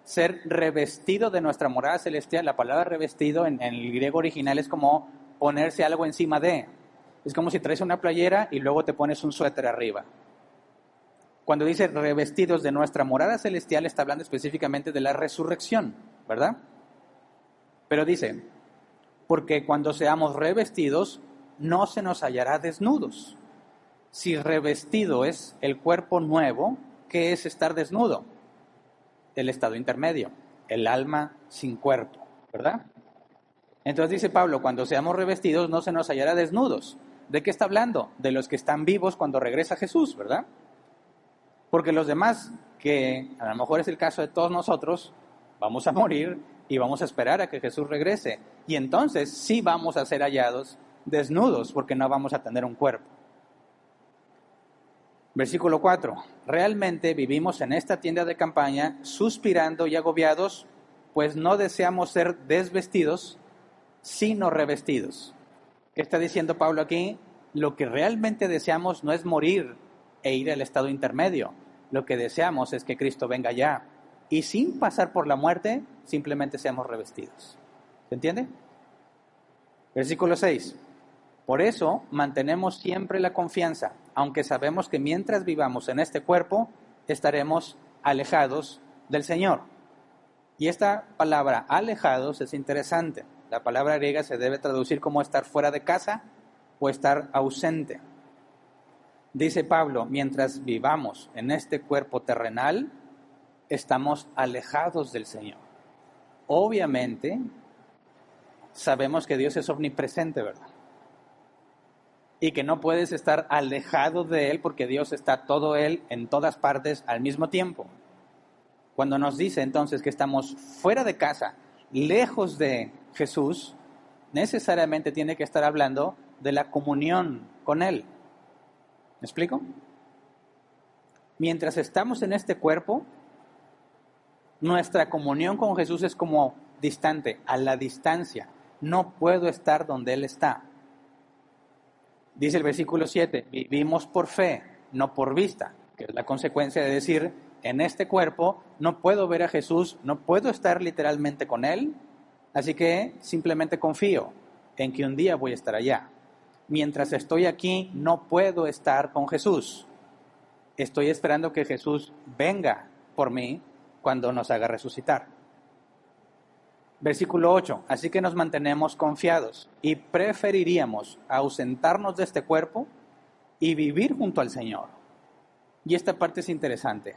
A: Ser revestido de nuestra morada celestial, la palabra revestido en el griego original es como ponerse algo encima de. Es como si traes una playera y luego te pones un suéter arriba. Cuando dice revestidos de nuestra morada celestial, está hablando específicamente de la resurrección, ¿verdad? Pero dice, porque cuando seamos revestidos, no se nos hallará desnudos. Si revestido es el cuerpo nuevo, ¿qué es estar desnudo? El estado intermedio, el alma sin cuerpo, ¿verdad? Entonces dice Pablo, cuando seamos revestidos, no se nos hallará desnudos. ¿De qué está hablando? De los que están vivos cuando regresa Jesús, ¿verdad? Porque los demás, que a lo mejor es el caso de todos nosotros, vamos a morir y vamos a esperar a que Jesús regrese. Y entonces sí vamos a ser hallados desnudos porque no vamos a tener un cuerpo. Versículo 4. Realmente vivimos en esta tienda de campaña suspirando y agobiados, pues no deseamos ser desvestidos, sino revestidos. ¿Qué está diciendo Pablo aquí? Lo que realmente deseamos no es morir e ir al estado intermedio. Lo que deseamos es que Cristo venga ya y sin pasar por la muerte, simplemente seamos revestidos. ¿Se entiende? Versículo 6. Por eso mantenemos siempre la confianza, aunque sabemos que mientras vivamos en este cuerpo, estaremos alejados del Señor. Y esta palabra alejados es interesante. La palabra griega se debe traducir como estar fuera de casa o estar ausente. Dice Pablo, mientras vivamos en este cuerpo terrenal, estamos alejados del Señor. Obviamente, sabemos que Dios es omnipresente, ¿verdad? Y que no puedes estar alejado de Él porque Dios está todo Él en todas partes al mismo tiempo. Cuando nos dice entonces que estamos fuera de casa, lejos de Jesús, necesariamente tiene que estar hablando de la comunión con Él. ¿Me explico? Mientras estamos en este cuerpo, nuestra comunión con Jesús es como distante, a la distancia. No puedo estar donde Él está. Dice el versículo 7, vivimos por fe, no por vista, que es la consecuencia de decir, en este cuerpo no puedo ver a Jesús, no puedo estar literalmente con Él, así que simplemente confío en que un día voy a estar allá. Mientras estoy aquí, no puedo estar con Jesús. Estoy esperando que Jesús venga por mí cuando nos haga resucitar. Versículo 8. Así que nos mantenemos confiados y preferiríamos ausentarnos de este cuerpo y vivir junto al Señor. Y esta parte es interesante.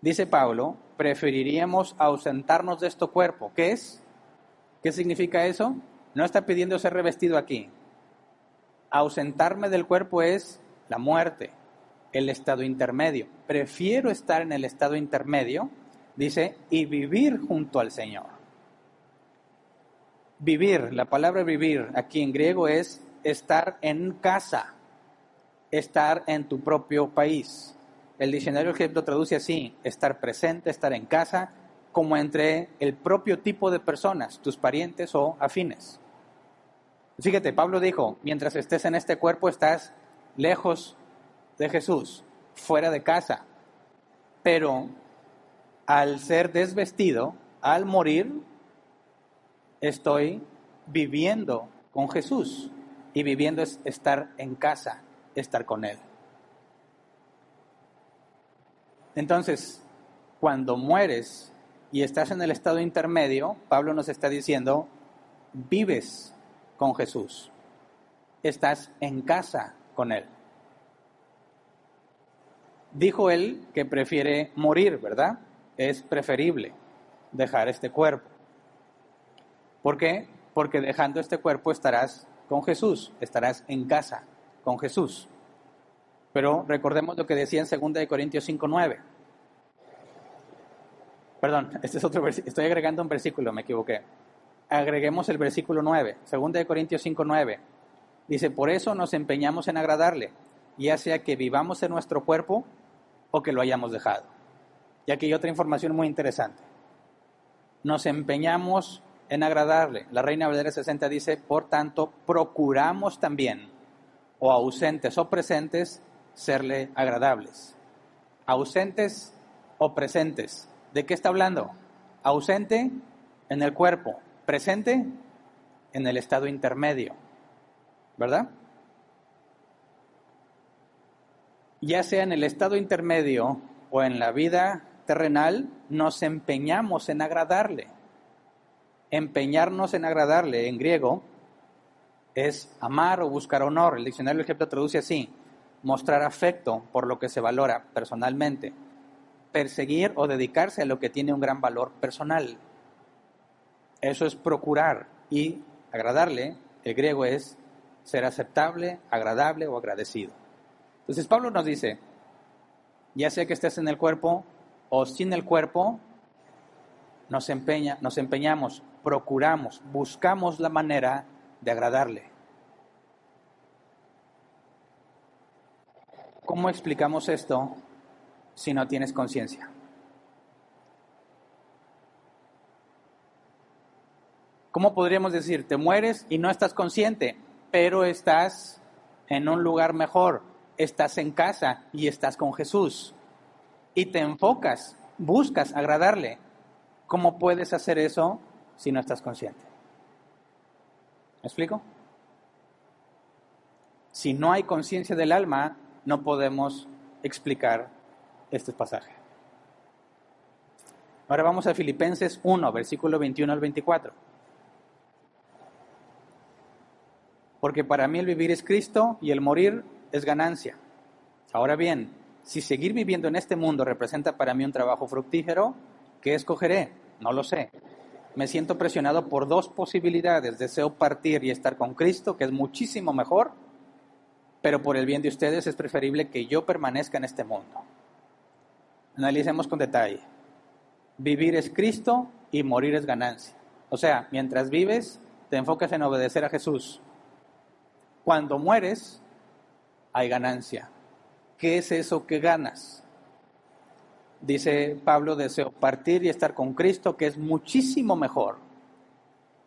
A: Dice Pablo, preferiríamos ausentarnos de este cuerpo. ¿Qué es? ¿Qué significa eso? No está pidiendo ser revestido aquí. Ausentarme del cuerpo es la muerte, el estado intermedio. Prefiero estar en el estado intermedio, dice, y vivir junto al Señor. Vivir, la palabra vivir aquí en griego es estar en casa, estar en tu propio país. El diccionario lo traduce así, estar presente, estar en casa, como entre el propio tipo de personas, tus parientes o afines. Fíjate, Pablo dijo, mientras estés en este cuerpo estás lejos de Jesús, fuera de casa. Pero al ser desvestido, al morir, estoy viviendo con Jesús. Y viviendo es estar en casa, estar con Él. Entonces, cuando mueres y estás en el estado intermedio, Pablo nos está diciendo, vives con Jesús, estás en casa con Él. Dijo él que prefiere morir, ¿verdad? Es preferible dejar este cuerpo. ¿Por qué? Porque dejando este cuerpo estarás con Jesús, estarás en casa con Jesús. Pero recordemos lo que decía en 2 Corintios 5:9. Perdón, este es otro versículo, estoy agregando un versículo, me equivoqué. Agreguemos el versículo 9, 2 Corintios 5:9. Dice, por eso nos empeñamos en agradarle, ya sea que vivamos en nuestro cuerpo o que lo hayamos dejado. Y aquí hay otra información muy interesante. Nos empeñamos en agradarle. La Reina Valera 60 dice, por tanto, procuramos también, o ausentes o presentes, serle agradables. Ausentes o presentes. ¿De qué está hablando? Ausente en el cuerpo, presente en el estado intermedio, ¿verdad? Ya sea en el estado intermedio o en la vida terrenal, nos empeñamos en agradarle. Empeñarnos en agradarle, en griego, es amar o buscar honor. El diccionario del Ejemplo traduce así, mostrar afecto por lo que se valora personalmente, perseguir o dedicarse a lo que tiene un gran valor personal. Eso es procurar, y agradarle, el griego es ser aceptable, agradable o agradecido. Entonces Pablo nos dice, ya sea que estés en el cuerpo o sin el cuerpo, nos empeñamos, procuramos, buscamos la manera de agradarle. ¿Cómo explicamos esto si no tienes conciencia? ¿Cómo podríamos decir, te mueres y no estás consciente, pero estás en un lugar mejor, estás en casa y estás con Jesús y te enfocas, buscas agradarle? ¿Cómo puedes hacer eso si no estás consciente? ¿Me explico? Si no hay conciencia del alma, no podemos explicar este pasaje. Ahora vamos a Filipenses 1, versículo 21 al 24. Porque para mí el vivir es Cristo y el morir es ganancia. Ahora bien, si seguir viviendo en este mundo representa para mí un trabajo fructífero, ¿qué escogeré? No lo sé. Me siento presionado por dos posibilidades. Deseo partir y estar con Cristo, que es muchísimo mejor, pero por el bien de ustedes es preferible que yo permanezca en este mundo. Analicemos con detalle. Vivir es Cristo y morir es ganancia. O sea, mientras vives, te enfocas en obedecer a Jesús. Cuando mueres, hay ganancia. ¿Qué es eso que ganas? Dice Pablo, deseo partir y estar con Cristo, que es muchísimo mejor.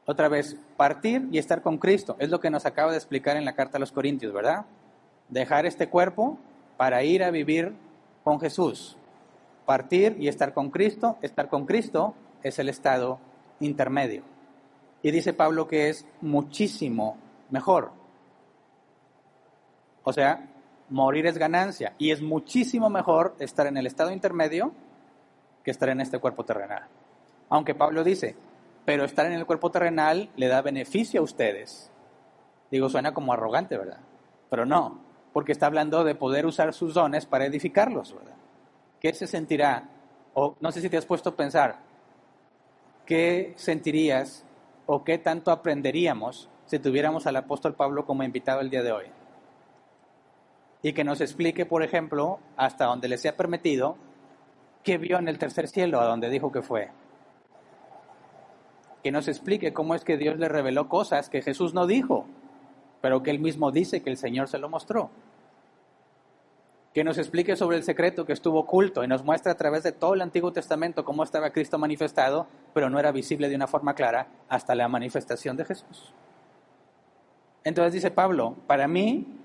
A: Otra vez, partir y estar con Cristo, es lo que nos acaba de explicar en la carta a los Corintios, ¿verdad? Dejar este cuerpo para ir a vivir con Jesús. Partir y estar con Cristo es el estado intermedio. Y dice Pablo que es muchísimo mejor. O sea, morir es ganancia y es muchísimo mejor estar en el estado intermedio que estar en este cuerpo terrenal. Aunque Pablo dice, pero estar en el cuerpo terrenal le da beneficio a ustedes. Digo, suena como arrogante, ¿verdad? Pero no, porque está hablando de poder usar sus dones para edificarlos, ¿verdad? ¿Qué se sentirá? O no sé si te has puesto a pensar, ¿qué sentirías o qué tanto aprenderíamos si tuviéramos al apóstol Pablo como invitado el día de hoy? Y que nos explique, por ejemplo, hasta donde le sea permitido, qué vio en el tercer cielo, a donde dijo que fue. Que nos explique cómo es que Dios le reveló cosas que Jesús no dijo, pero que él mismo dice que el Señor se lo mostró. Que nos explique sobre el secreto que estuvo oculto y nos muestra a través de todo el Antiguo Testamento cómo estaba Cristo manifestado, pero no era visible de una forma clara hasta la manifestación de Jesús. Entonces dice Pablo, para mí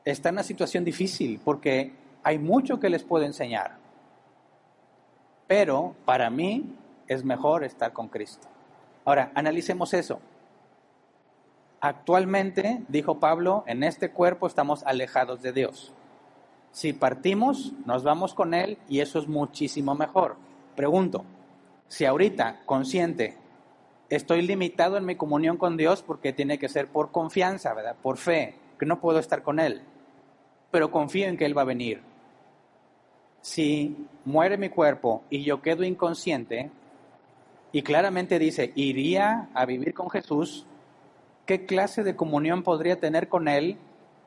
A: está en una situación difícil porque hay mucho que les puedo enseñar, pero para mí es mejor estar con Cristo. Ahora, analicemos eso. Actualmente, dijo Pablo, en este cuerpo estamos alejados de Dios. Si partimos, nos vamos con Él y eso es muchísimo mejor. Pregunto, si ahorita, consciente, estoy limitado en mi comunión con Dios porque tiene que ser por confianza, ¿verdad? Por fe, que no puedo estar con Él, pero confío en que Él va a venir. Si muere mi cuerpo y yo quedo inconsciente, y claramente dice, iría a vivir con Jesús, ¿qué clase de comunión podría tener con Él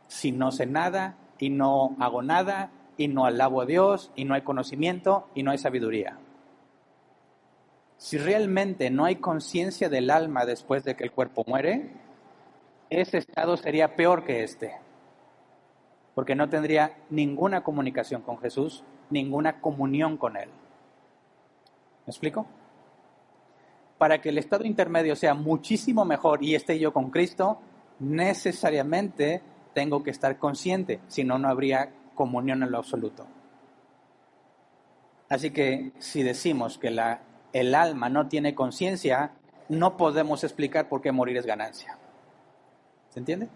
A: si no sé nada y no hago nada y no alabo a Dios y no hay conocimiento y no hay sabiduría? Si realmente no hay conciencia del alma después de que el cuerpo muere, ese estado sería peor que este, porque no tendría ninguna comunicación con Jesús, ninguna comunión con Él. ¿Me explico? Para que el estado intermedio sea muchísimo mejor y esté yo con Cristo, necesariamente tengo que estar consciente, si no, no habría comunión en lo absoluto. Así que si decimos que el alma no tiene conciencia, no podemos explicar por qué morir es ganancia. ¿Se entiende?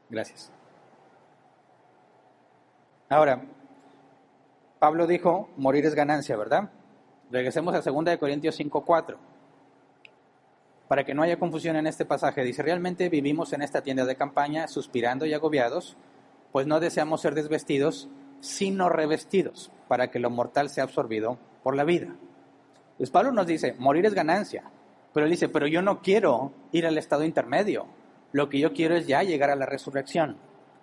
A: Gracias. Ahora, Pablo dijo, morir es ganancia, ¿verdad? Regresemos a 2 Corintios 5:4. Para que no haya confusión en este pasaje, dice, realmente vivimos en esta tienda de campaña, suspirando y agobiados, pues no deseamos ser desvestidos, sino revestidos, para que lo mortal sea absorbido por la vida. Pues Pablo nos dice, morir es ganancia, pero él dice, pero yo no quiero ir al estado intermedio, lo que yo quiero es ya llegar a la resurrección,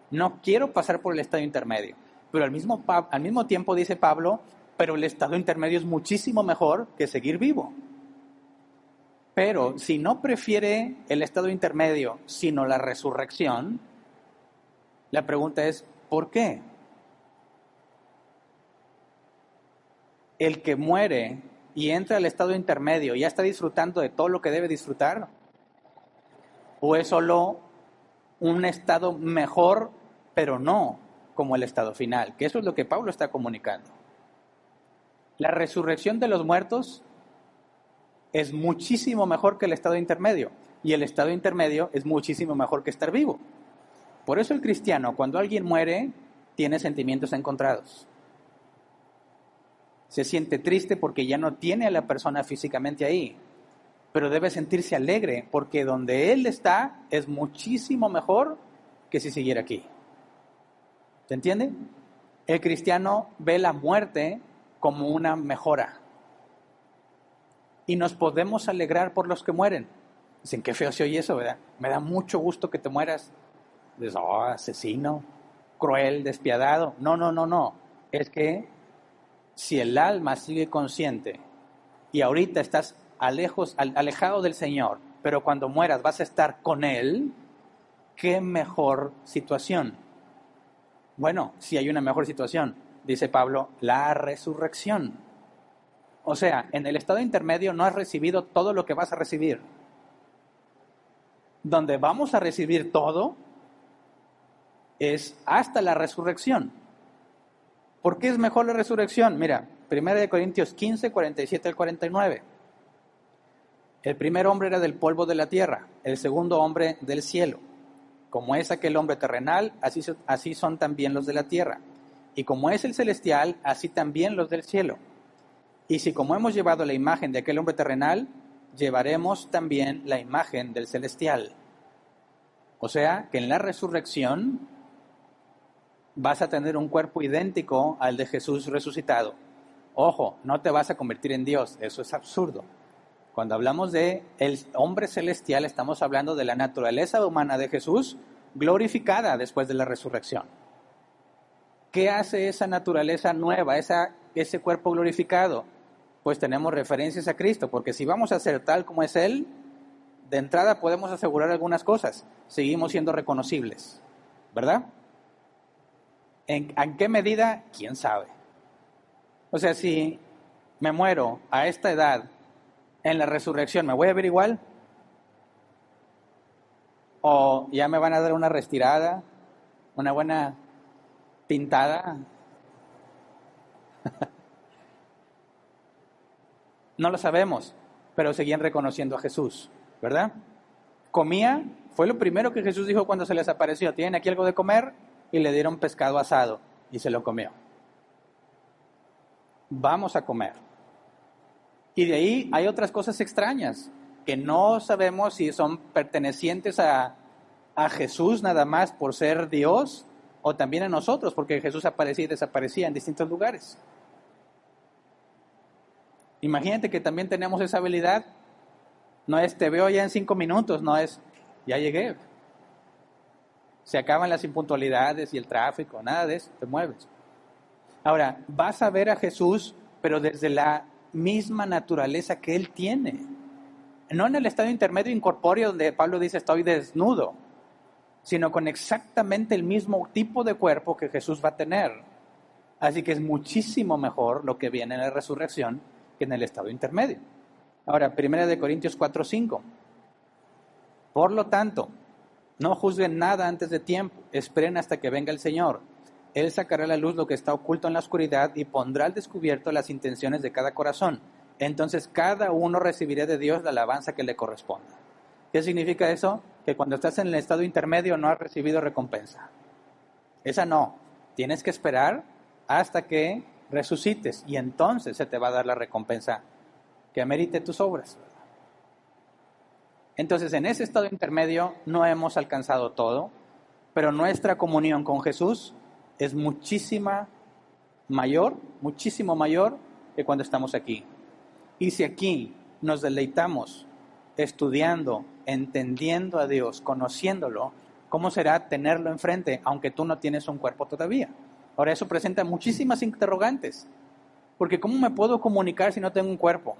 A: no quiero pasar por el estado intermedio, pero al mismo tiempo dice Pablo, pero el estado intermedio es muchísimo mejor que seguir vivo. Pero si no prefiere el estado intermedio, sino la resurrección, la pregunta es, ¿por qué? El que muere y entra al estado intermedio, ¿ya está disfrutando de todo lo que debe disfrutar? ¿O es solo un estado mejor, pero no como el estado final? Que eso es lo que Pablo está comunicando. La resurrección de los muertos es muchísimo mejor que el estado intermedio, y el estado intermedio es muchísimo mejor que estar vivo. Por eso el cristiano, cuando alguien muere, tiene sentimientos encontrados. Se siente triste porque ya no tiene a la persona físicamente ahí, pero debe sentirse alegre porque donde él está es muchísimo mejor que si siguiera aquí. ¿Se entiende? El cristiano ve la muerte como una mejora. Y nos podemos alegrar por los que mueren. Dicen, qué feo se oye eso, ¿verdad? Me da mucho gusto que te mueras. Dices, oh, asesino, cruel, despiadado. No. Es que si el alma sigue consciente y ahorita estás alejado del Señor, pero cuando mueras vas a estar con Él, ¿qué mejor situación? Bueno, sí hay una mejor situación, dice Pablo, la resurrección. O sea, en el estado intermedio no has recibido todo lo que vas a recibir. Donde vamos a recibir todo es hasta la resurrección. ¿Por qué es mejor la resurrección? Mira, 1 Corintios 15, 47 al 49. El primer hombre era del polvo de la tierra, el segundo hombre del cielo. Como es aquel hombre terrenal, así son también los de la tierra. Y como es el celestial, así también los del cielo. Y si como hemos llevado la imagen de aquel hombre terrenal, llevaremos también la imagen del celestial. O sea, que en la resurrección vas a tener un cuerpo idéntico al de Jesús resucitado. Ojo, no te vas a convertir en Dios, eso es absurdo. Cuando hablamos de el hombre celestial, estamos hablando de la naturaleza humana de Jesús glorificada después de la resurrección. ¿Qué hace esa naturaleza nueva, ese cuerpo glorificado? Pues tenemos referencias a Cristo, porque si vamos a ser tal como es Él, de entrada podemos asegurar algunas cosas, seguimos siendo reconocibles, ¿verdad? ¿En qué medida? ¿Quién sabe? O sea, si me muero a esta edad, en la resurrección, ¿me voy a ver igual? ¿O ya me van a dar una retirada, una buena pintada? No lo sabemos, pero seguían reconociendo a Jesús, ¿verdad? Comía, fue lo primero que Jesús dijo cuando se les apareció. ¿Tienen aquí algo de comer? y le dieron pescado asado y se lo comió. Vamos a comer. Y de ahí hay otras cosas extrañas que no sabemos si son pertenecientes a Jesús nada más por ser Dios o también a nosotros, porque Jesús aparecía y desaparecía en distintos lugares. Imagínate que también tenemos esa habilidad. No es te veo ya en 5 minutos, no es ya llegué. Se acaban las impuntualidades y el tráfico, nada de eso, te mueves. Ahora, vas a ver a Jesús, pero desde la misma naturaleza que Él tiene. No en el estado intermedio incorpóreo donde Pablo dice estoy desnudo, sino con exactamente el mismo tipo de cuerpo que Jesús va a tener. Así que es muchísimo mejor lo que viene en la resurrección que en el estado intermedio. Ahora, 1 Corintios 4:5. Por lo tanto, no juzguen nada antes de tiempo, esperen hasta que venga el Señor. Él sacará a la luz lo que está oculto en la oscuridad y pondrá al descubierto las intenciones de cada corazón. Entonces cada uno recibirá de Dios la alabanza que le corresponda. ¿Qué significa eso? Que cuando estás en el estado intermedio no has recibido recompensa. Esa no. Tienes que esperar hasta que resucites y entonces se te va a dar la recompensa que amerite tus obras. Entonces en ese estado intermedio no hemos alcanzado todo, pero nuestra comunión con Jesús es muchísimo mayor que cuando estamos aquí. Y si aquí nos deleitamos estudiando, entendiendo a Dios, conociéndolo, ¿cómo será tenerlo enfrente, aunque tú no tienes un cuerpo todavía? Ahora eso presenta muchísimas interrogantes, porque ¿cómo me puedo comunicar si no tengo un cuerpo?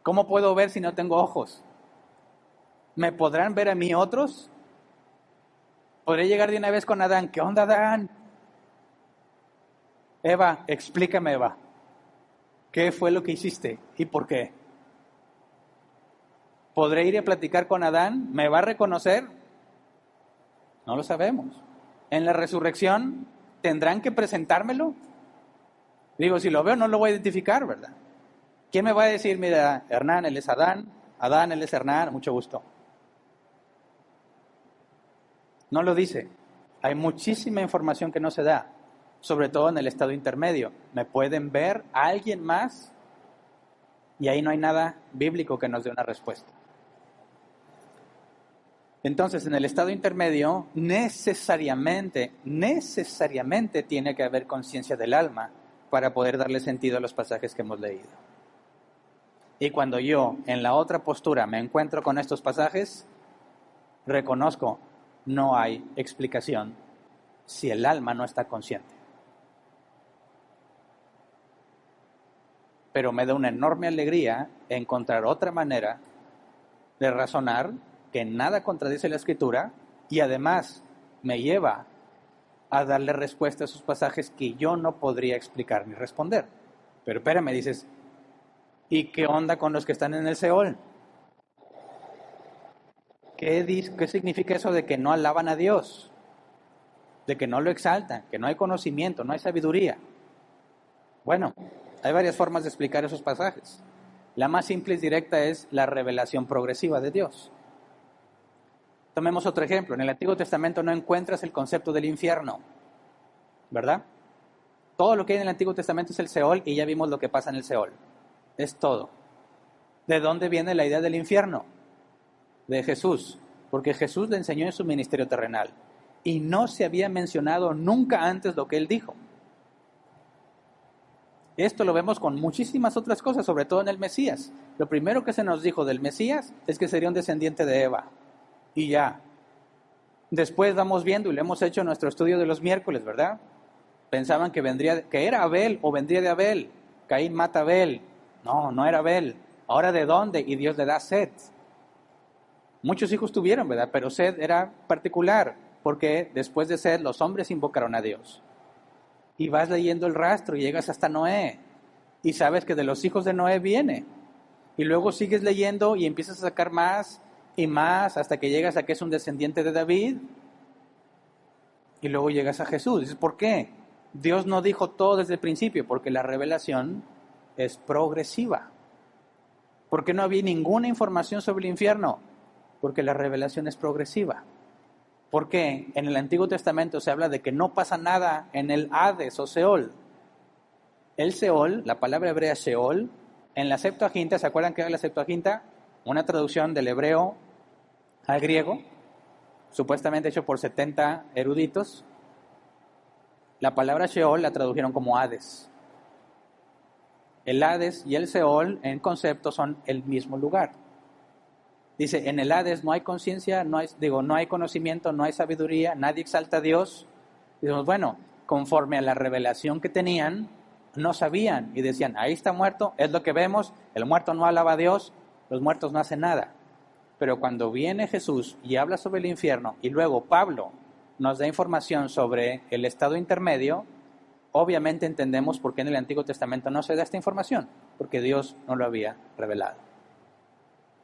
A: ¿Cómo puedo ver si no tengo ojos? ¿Me podrán ver a mí otros? ¿Podré llegar de una vez con Adán? ¿Qué onda, Adán? Eva, explícame, Eva. ¿Qué fue lo que hiciste y por qué? ¿Podré ir a platicar con Adán? ¿Me va a reconocer? No lo sabemos. En la resurrección, ¿tendrán que presentármelo? Digo, si lo veo no lo voy a identificar, ¿verdad? ¿Quién me va a decir, mira, Hernán, él es Adán, él es Hernán, mucho gusto? No lo dice. Hay muchísima información que no se da, sobre todo en el estado intermedio. ¿Me pueden ver a alguien más? Y ahí no hay nada bíblico que nos dé una respuesta. Entonces, en el estado intermedio, necesariamente tiene que haber conciencia del alma para poder darle sentido a los pasajes que hemos leído. Y cuando yo, en la otra postura, me encuentro con estos pasajes, reconozco, no hay explicación si el alma no está consciente. Pero me da una enorme alegría encontrar otra manera de razonar que nada contradice la Escritura y además me lleva a darle respuesta a esos pasajes que yo no podría explicar ni responder. Pero espérame, dices, ¿y qué onda con los que están en el Seol? ¿Qué significa eso de que no alaban a Dios? De que no lo exaltan, que no hay conocimiento, no hay sabiduría. Bueno, hay varias formas de explicar esos pasajes. La más simple y directa es la revelación progresiva de Dios. Tomemos otro ejemplo. En el Antiguo Testamento no encuentras el concepto del infierno, ¿verdad? Todo lo que hay en el Antiguo Testamento es el Seol y ya vimos lo que pasa en el Seol. Es todo. ¿De dónde viene la idea del infierno? De Jesús, porque Jesús le enseñó en su ministerio terrenal y no se había mencionado nunca antes lo que él dijo. Esto lo vemos con muchísimas otras cosas, sobre todo en el Mesías. Lo primero que se nos dijo del Mesías es que sería un descendiente de Eva. Y ya. Después vamos viendo, y lo hemos hecho en nuestro estudio de los miércoles, ¿verdad? Pensaban que era Abel o vendría de Abel. Caín mata a Abel. No, no era Abel. ¿Ahora de dónde? Y Dios le da a Set. Muchos hijos tuvieron, ¿verdad? Pero Set era particular, porque después de Set los hombres invocaron a Dios. Y vas leyendo el rastro y llegas hasta Noé. Y sabes que de los hijos de Noé viene. Y luego sigues leyendo y empiezas a sacar más y más hasta que llegas a que es un descendiente de David. Y luego llegas a Jesús. Dices, ¿por qué? Dios no dijo todo desde el principio, porque la revelación es progresiva. ¿Por qué no había ninguna información sobre el infierno? Porque la revelación es progresiva. Porque en el Antiguo Testamento se habla de que no pasa nada en el Hades o Seol. El Seol, la palabra hebrea Sheol, en la Septuaginta, ¿se acuerdan qué era la Septuaginta? Una traducción del hebreo al griego, supuestamente hecho por 70 eruditos. La palabra Sheol la tradujeron como Hades. El Hades y el Seol en concepto son el mismo lugar. Dice, en el Hades no hay conciencia, no hay conocimiento, no hay sabiduría, nadie exalta a Dios. Decimos, bueno, conforme a la revelación que tenían, no sabían y decían, ahí está muerto, es lo que vemos, el muerto no alaba a Dios, los muertos no hacen nada. Pero cuando viene Jesús y habla sobre el infierno y luego Pablo nos da información sobre el estado intermedio, obviamente entendemos por qué en el Antiguo Testamento no se da esta información, porque Dios no lo había revelado.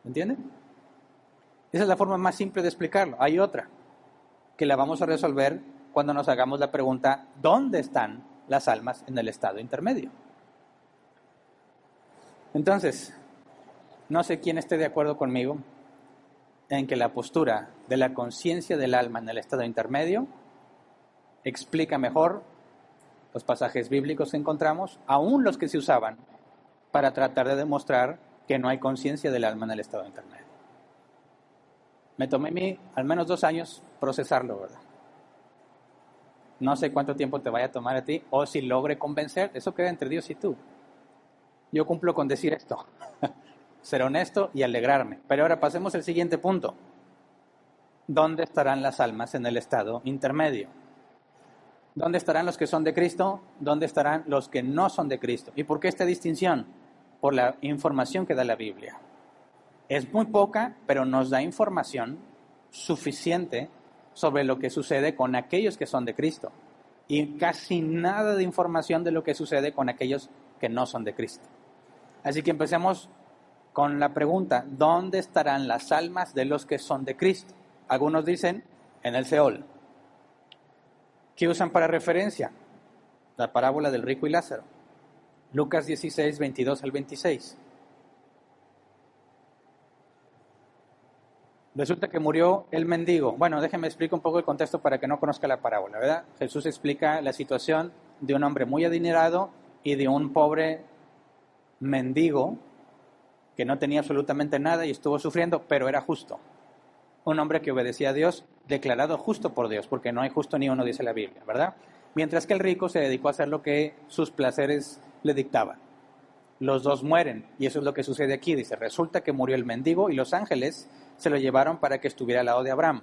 A: ¿Entienden? Esa es la forma más simple de explicarlo. Hay otra, que la vamos a resolver cuando nos hagamos la pregunta, ¿dónde están las almas en el estado intermedio? Entonces, no sé quién esté de acuerdo conmigo en que la postura de la conciencia del alma en el estado intermedio explica mejor los pasajes bíblicos que encontramos, aún los que se usaban para tratar de demostrar que no hay conciencia del alma en el estado intermedio. Me tomé a mí al menos 2 años procesarlo, ¿verdad? No sé cuánto tiempo te vaya a tomar a ti, o si logre convencer, eso queda entre Dios y tú. Yo cumplo con decir esto, ser honesto y alegrarme. Pero ahora pasemos al siguiente punto. ¿Dónde estarán las almas en el estado intermedio? ¿Dónde estarán los que son de Cristo? ¿Dónde estarán los que no son de Cristo? ¿Y por qué esta distinción? Por la información que da la Biblia. Es muy poca, pero nos da información suficiente sobre lo que sucede con aquellos que son de Cristo. Y casi nada de información de lo que sucede con aquellos que no son de Cristo. Así que empecemos con la pregunta, ¿dónde estarán las almas de los que son de Cristo? Algunos dicen, en el Seol. ¿Qué usan para referencia? La parábola del rico y Lázaro. Lucas 16, 22 al 26. Resulta que murió el mendigo. Bueno, déjenme explicar un poco el contexto para que no conozca la parábola, ¿verdad? Jesús explica la situación de un hombre muy adinerado y de un pobre mendigo que no tenía absolutamente nada y estuvo sufriendo, pero era justo. Un hombre que obedecía a Dios, declarado justo por Dios, porque no hay justo ni uno, dice la Biblia, ¿verdad? Mientras que el rico se dedicó a hacer lo que sus placeres le dictaban. Los dos mueren, y eso es lo que sucede aquí. Dice, resulta que murió el mendigo y los ángeles se lo llevaron para que estuviera al lado de Abraham.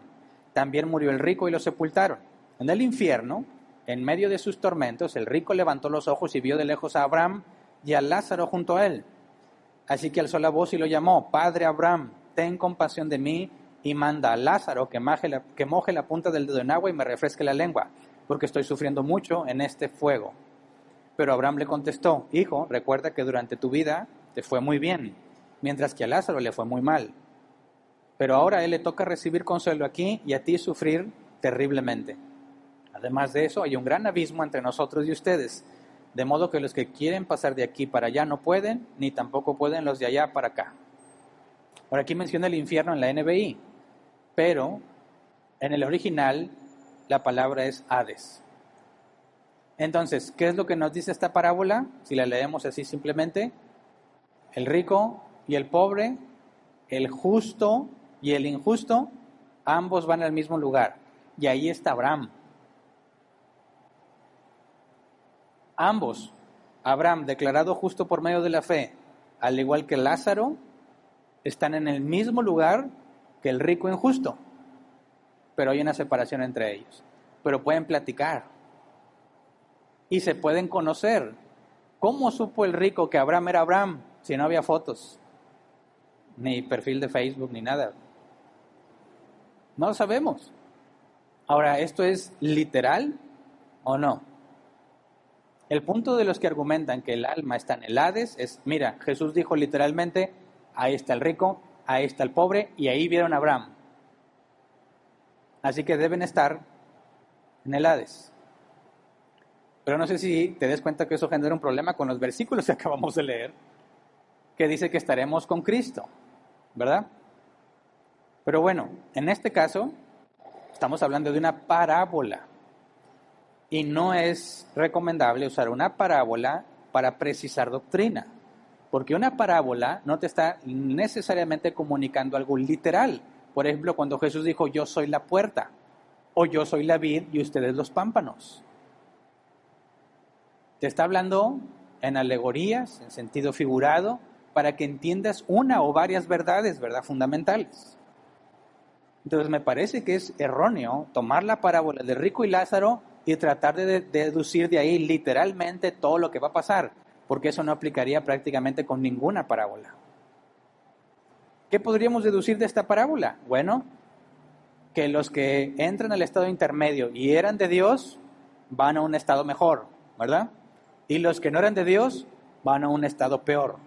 A: También murió el rico y lo sepultaron. En el infierno, en medio de sus tormentos, el rico levantó los ojos y vio de lejos a Abraham y a Lázaro junto a él. Así que alzó la voz y lo llamó, Padre Abraham, ten compasión de mí y manda a Lázaro que moje la punta del dedo en agua y me refresque la lengua, porque estoy sufriendo mucho en este fuego. Pero Abraham le contestó, hijo, recuerda que durante tu vida te fue muy bien, mientras que a Lázaro le fue muy mal. Pero ahora a él le toca recibir consuelo aquí y a ti sufrir terriblemente. Además de eso, hay un gran abismo entre nosotros y ustedes, de modo que los que quieren pasar de aquí para allá no pueden, ni tampoco pueden los de allá para acá. Ahora aquí menciona el infierno en la NBI, pero en el original la palabra es Hades. Entonces, ¿qué es lo que nos dice esta parábola? Si la leemos así simplemente, el rico y el pobre, el justo y el injusto, ambos van al mismo lugar. Y ahí está Abraham. Ambos, Abraham declarado justo por medio de la fe, al igual que Lázaro, están en el mismo lugar que el rico injusto. Pero hay una separación entre ellos. Pero pueden platicar. Y se pueden conocer. ¿Cómo supo el rico que Abraham era Abraham si no había fotos? Ni perfil de Facebook, ni nada. No lo sabemos. Ahora, ¿esto es literal o no? El punto de los que argumentan que el alma está en el Hades es, mira, Jesús dijo literalmente, ahí está el rico, ahí está el pobre, y ahí vieron a Abraham. Así que deben estar en el Hades. Pero no sé si te des cuenta que eso genera un problema con los versículos que acabamos de leer, que dice que estaremos con Cristo, ¿verdad? Pero bueno, en este caso, Estamos hablando de una parábola. Y no es recomendable usar una parábola para precisar doctrina. Porque una parábola no te está necesariamente comunicando algo literal. Por ejemplo, cuando Jesús dijo, yo soy la puerta, o yo soy la vid y ustedes los pámpanos. Te está hablando en alegorías, en sentido figurado, para que entiendas una o varias verdades, fundamentales. Entonces me parece que es erróneo tomar la parábola de rico y Lázaro y tratar de deducir de ahí literalmente todo lo que va a pasar, porque eso no aplicaría prácticamente con ninguna parábola. ¿Qué podríamos deducir de esta parábola? Bueno, que los que entran al estado intermedio y eran de Dios van a un estado mejor, ¿verdad? Y los que no eran de Dios van a un estado peor.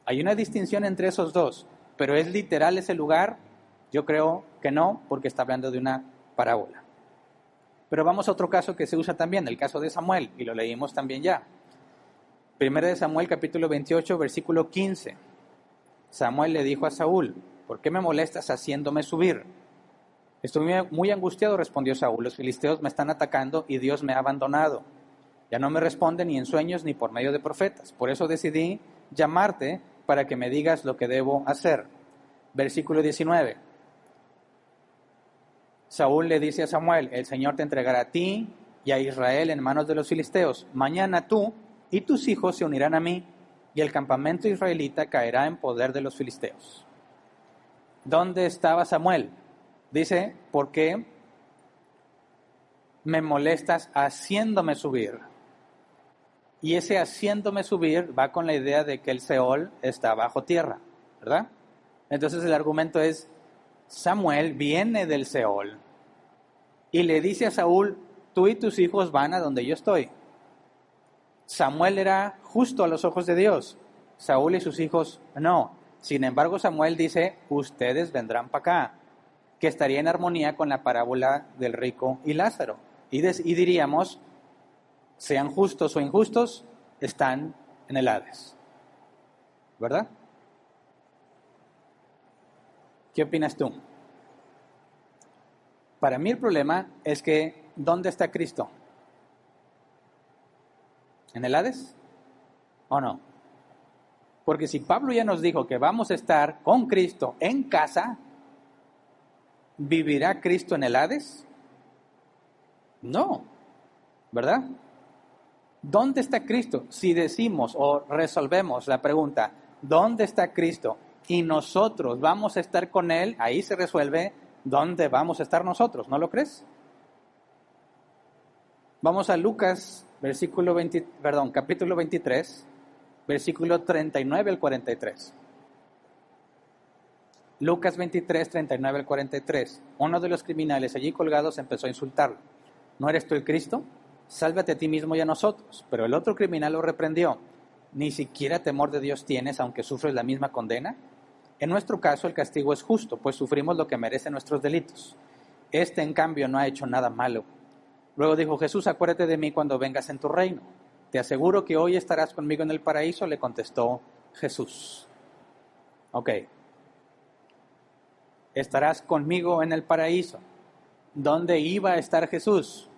A: Hay una distinción entre esos dos, pero ¿es literal ese lugar? Yo creo que no, porque está hablando de una parábola. Pero vamos a otro caso que se usa también, el caso de Samuel, y lo leímos también ya. Primera de Samuel, capítulo 28, versículo 15. Samuel le dijo a Saúl, ¿por qué me molestas haciéndome subir? Estoy muy angustiado, respondió Saúl, los filisteos me están atacando y Dios me ha abandonado. Ya no me responde ni en sueños ni por medio de profetas. Por eso decidí llamarte para que me digas lo que debo hacer. Versículo 19. Saúl le dice a Samuel, el Señor te entregará a ti y a Israel en manos de los filisteos. Mañana tú y tus hijos se unirán a mí y el campamento israelita caerá en poder de los filisteos. ¿Dónde estaba Samuel? Dice, ¿por qué me molestas haciéndome subir? Y ese haciéndome subir va con la idea de que el Seol está bajo tierra, ¿verdad? Entonces el argumento es, Samuel viene del Seol y le dice a Saúl, tú y tus hijos van a donde yo estoy. Samuel era justo a los ojos de Dios, Saúl y sus hijos no. Sin embargo, Samuel dice, ustedes vendrán para acá, que estaría en armonía con la parábola del rico y Lázaro. Y diríamos, sean justos o injustos, están en el Hades. ¿Verdad? ¿Qué opinas tú? Para mí el problema es que, ¿dónde está Cristo? ¿En el Hades? ¿O no? Porque si Pablo ya nos dijo que vamos a estar con Cristo en casa, ¿vivirá Cristo en el Hades? No, ¿verdad? ¿Dónde está Cristo? Si decimos o resolvemos la pregunta, ¿dónde está Cristo? Y nosotros vamos a estar con Él, ahí se resuelve dónde vamos a estar nosotros, ¿no lo crees? Vamos a Lucas, capítulo 23, versículo 39 al 43. Lucas 23, 39 al 43. Uno de los criminales allí colgados empezó a insultarlo. ¿No eres tú el Cristo? Sálvate a ti mismo y a nosotros. Pero el otro criminal lo reprendió. ¿Ni siquiera temor de Dios tienes, aunque sufres la misma condena? En nuestro caso el castigo es justo, pues sufrimos lo que merecen nuestros delitos. Este, en cambio, no ha hecho nada malo. Luego dijo Jesús, acuérdate de mí cuando vengas en tu reino. Te aseguro que hoy estarás conmigo en el paraíso, le contestó Jesús. Ok. Estarás conmigo en el paraíso. ¿Dónde iba a estar Jesús?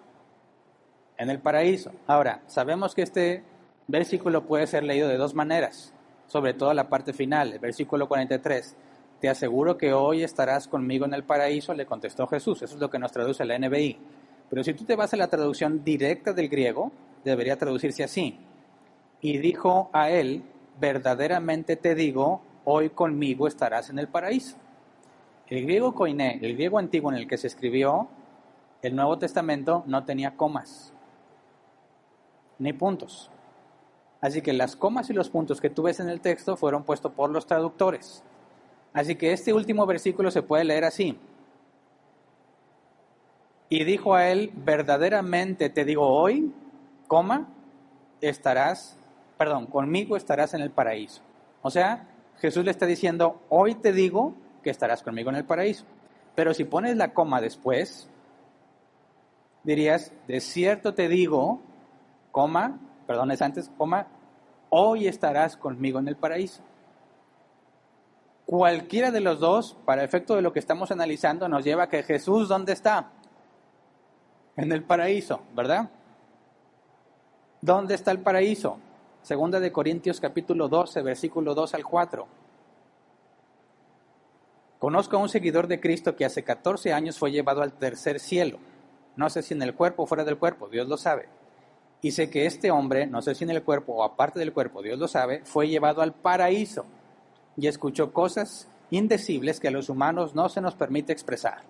A: En el paraíso. Ahora, sabemos que este versículo puede ser leído de dos maneras, sobre todo la parte final, el versículo 43. Te aseguro que hoy estarás conmigo en el paraíso, le contestó Jesús. Eso es lo que nos traduce la NBI. Pero si tú te vas a la traducción directa del griego, debería traducirse así. Y dijo a él, verdaderamente te digo, hoy conmigo estarás en el paraíso. El griego koiné, el griego antiguo en el que se escribió el Nuevo Testamento, no tenía comas ni puntos. Así que las comas y los puntos que tú ves en el texto fueron puestos por los traductores. Así que este último versículo se puede leer así. Y dijo a él, verdaderamente te digo hoy, conmigo estarás en el paraíso. O sea, Jesús le está diciendo, hoy te digo que estarás conmigo en el paraíso. Pero si pones la coma después, dirías, de cierto te digo, hoy estarás conmigo en el paraíso. Cualquiera de los dos, para efecto de lo que estamos analizando, nos lleva a que Jesús, ¿dónde está? En el paraíso, ¿verdad? ¿Dónde está el paraíso? Segunda de Corintios capítulo 12, versículo 2 al 4. Conozco a un seguidor de Cristo que hace 14 años fue llevado al tercer cielo. No sé si en el cuerpo o fuera del cuerpo, Dios lo sabe. Y sé que este hombre, no sé si en el cuerpo o aparte del cuerpo, Dios lo sabe, fue llevado al paraíso y escuchó cosas indecibles que a los humanos no se nos permite expresar.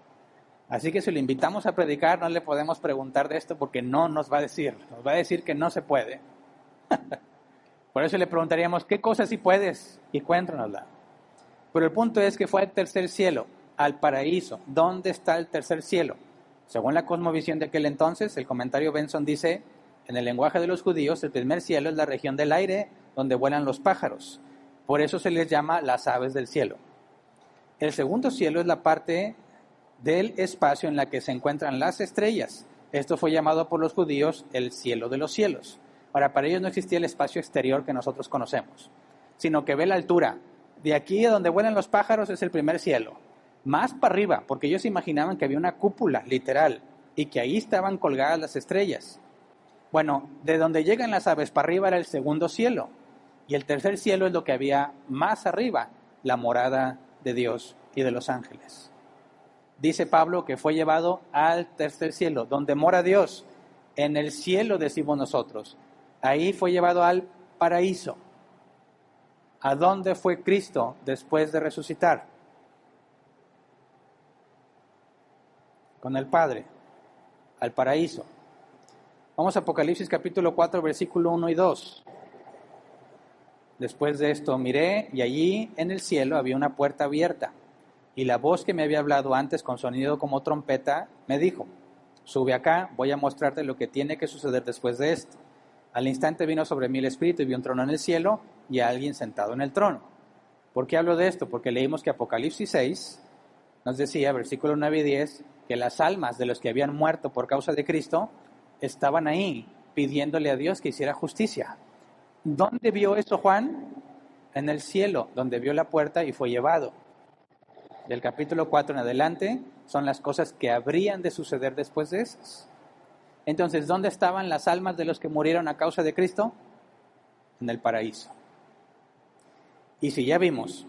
A: Así que si lo invitamos a predicar, no le podemos preguntar de esto porque no nos va a decir. Nos va a decir que no se puede. Por eso le preguntaríamos, ¿qué cosas sí puedes? Y cuéntanosla. Pero el punto es que fue al tercer cielo, al paraíso. ¿Dónde está el tercer cielo? Según la cosmovisión de aquel entonces, el comentario Benson dice, en el lenguaje de los judíos, el primer cielo es la región del aire donde vuelan los pájaros. Por eso se les llama las aves del cielo. El segundo cielo es la parte del espacio en la que se encuentran las estrellas. Esto fue llamado por los judíos el cielo de los cielos. Ahora, para ellos no existía el espacio exterior que nosotros conocemos, sino que ve la altura. De aquí a donde vuelan los pájaros es el primer cielo. Más para arriba, porque ellos imaginaban que había una cúpula, literal, y que ahí estaban colgadas las estrellas. Bueno, de donde llegan las aves para arriba era el segundo cielo. Y el tercer cielo es lo que había más arriba, la morada de Dios y de los ángeles. Dice Pablo que fue llevado al tercer cielo, donde mora Dios. En el cielo decimos nosotros. Ahí fue llevado al paraíso. ¿A dónde fue Cristo después de resucitar? Con el Padre, al paraíso. Vamos a Apocalipsis capítulo 4, versículo 1 y 2. Después de esto miré y allí en el cielo había una puerta abierta. Y la voz que me había hablado antes con sonido como trompeta me dijo, sube acá, voy a mostrarte lo que tiene que suceder después de esto. Al instante vino sobre mí el Espíritu y vi un trono en el cielo y a alguien sentado en el trono. ¿Por qué hablo de esto? Porque leímos que Apocalipsis 6 nos decía, versículo 9 y 10, que las almas de los que habían muerto por causa de Cristo estaban ahí pidiéndole a Dios que hiciera justicia. ¿Dónde vio eso Juan? En el cielo, donde vio la puerta y fue llevado. Del capítulo 4 en adelante son las cosas que habrían de suceder después de esas. Entonces, ¿dónde estaban las almas de los que murieron a causa de Cristo? En el paraíso. Y si ya vimos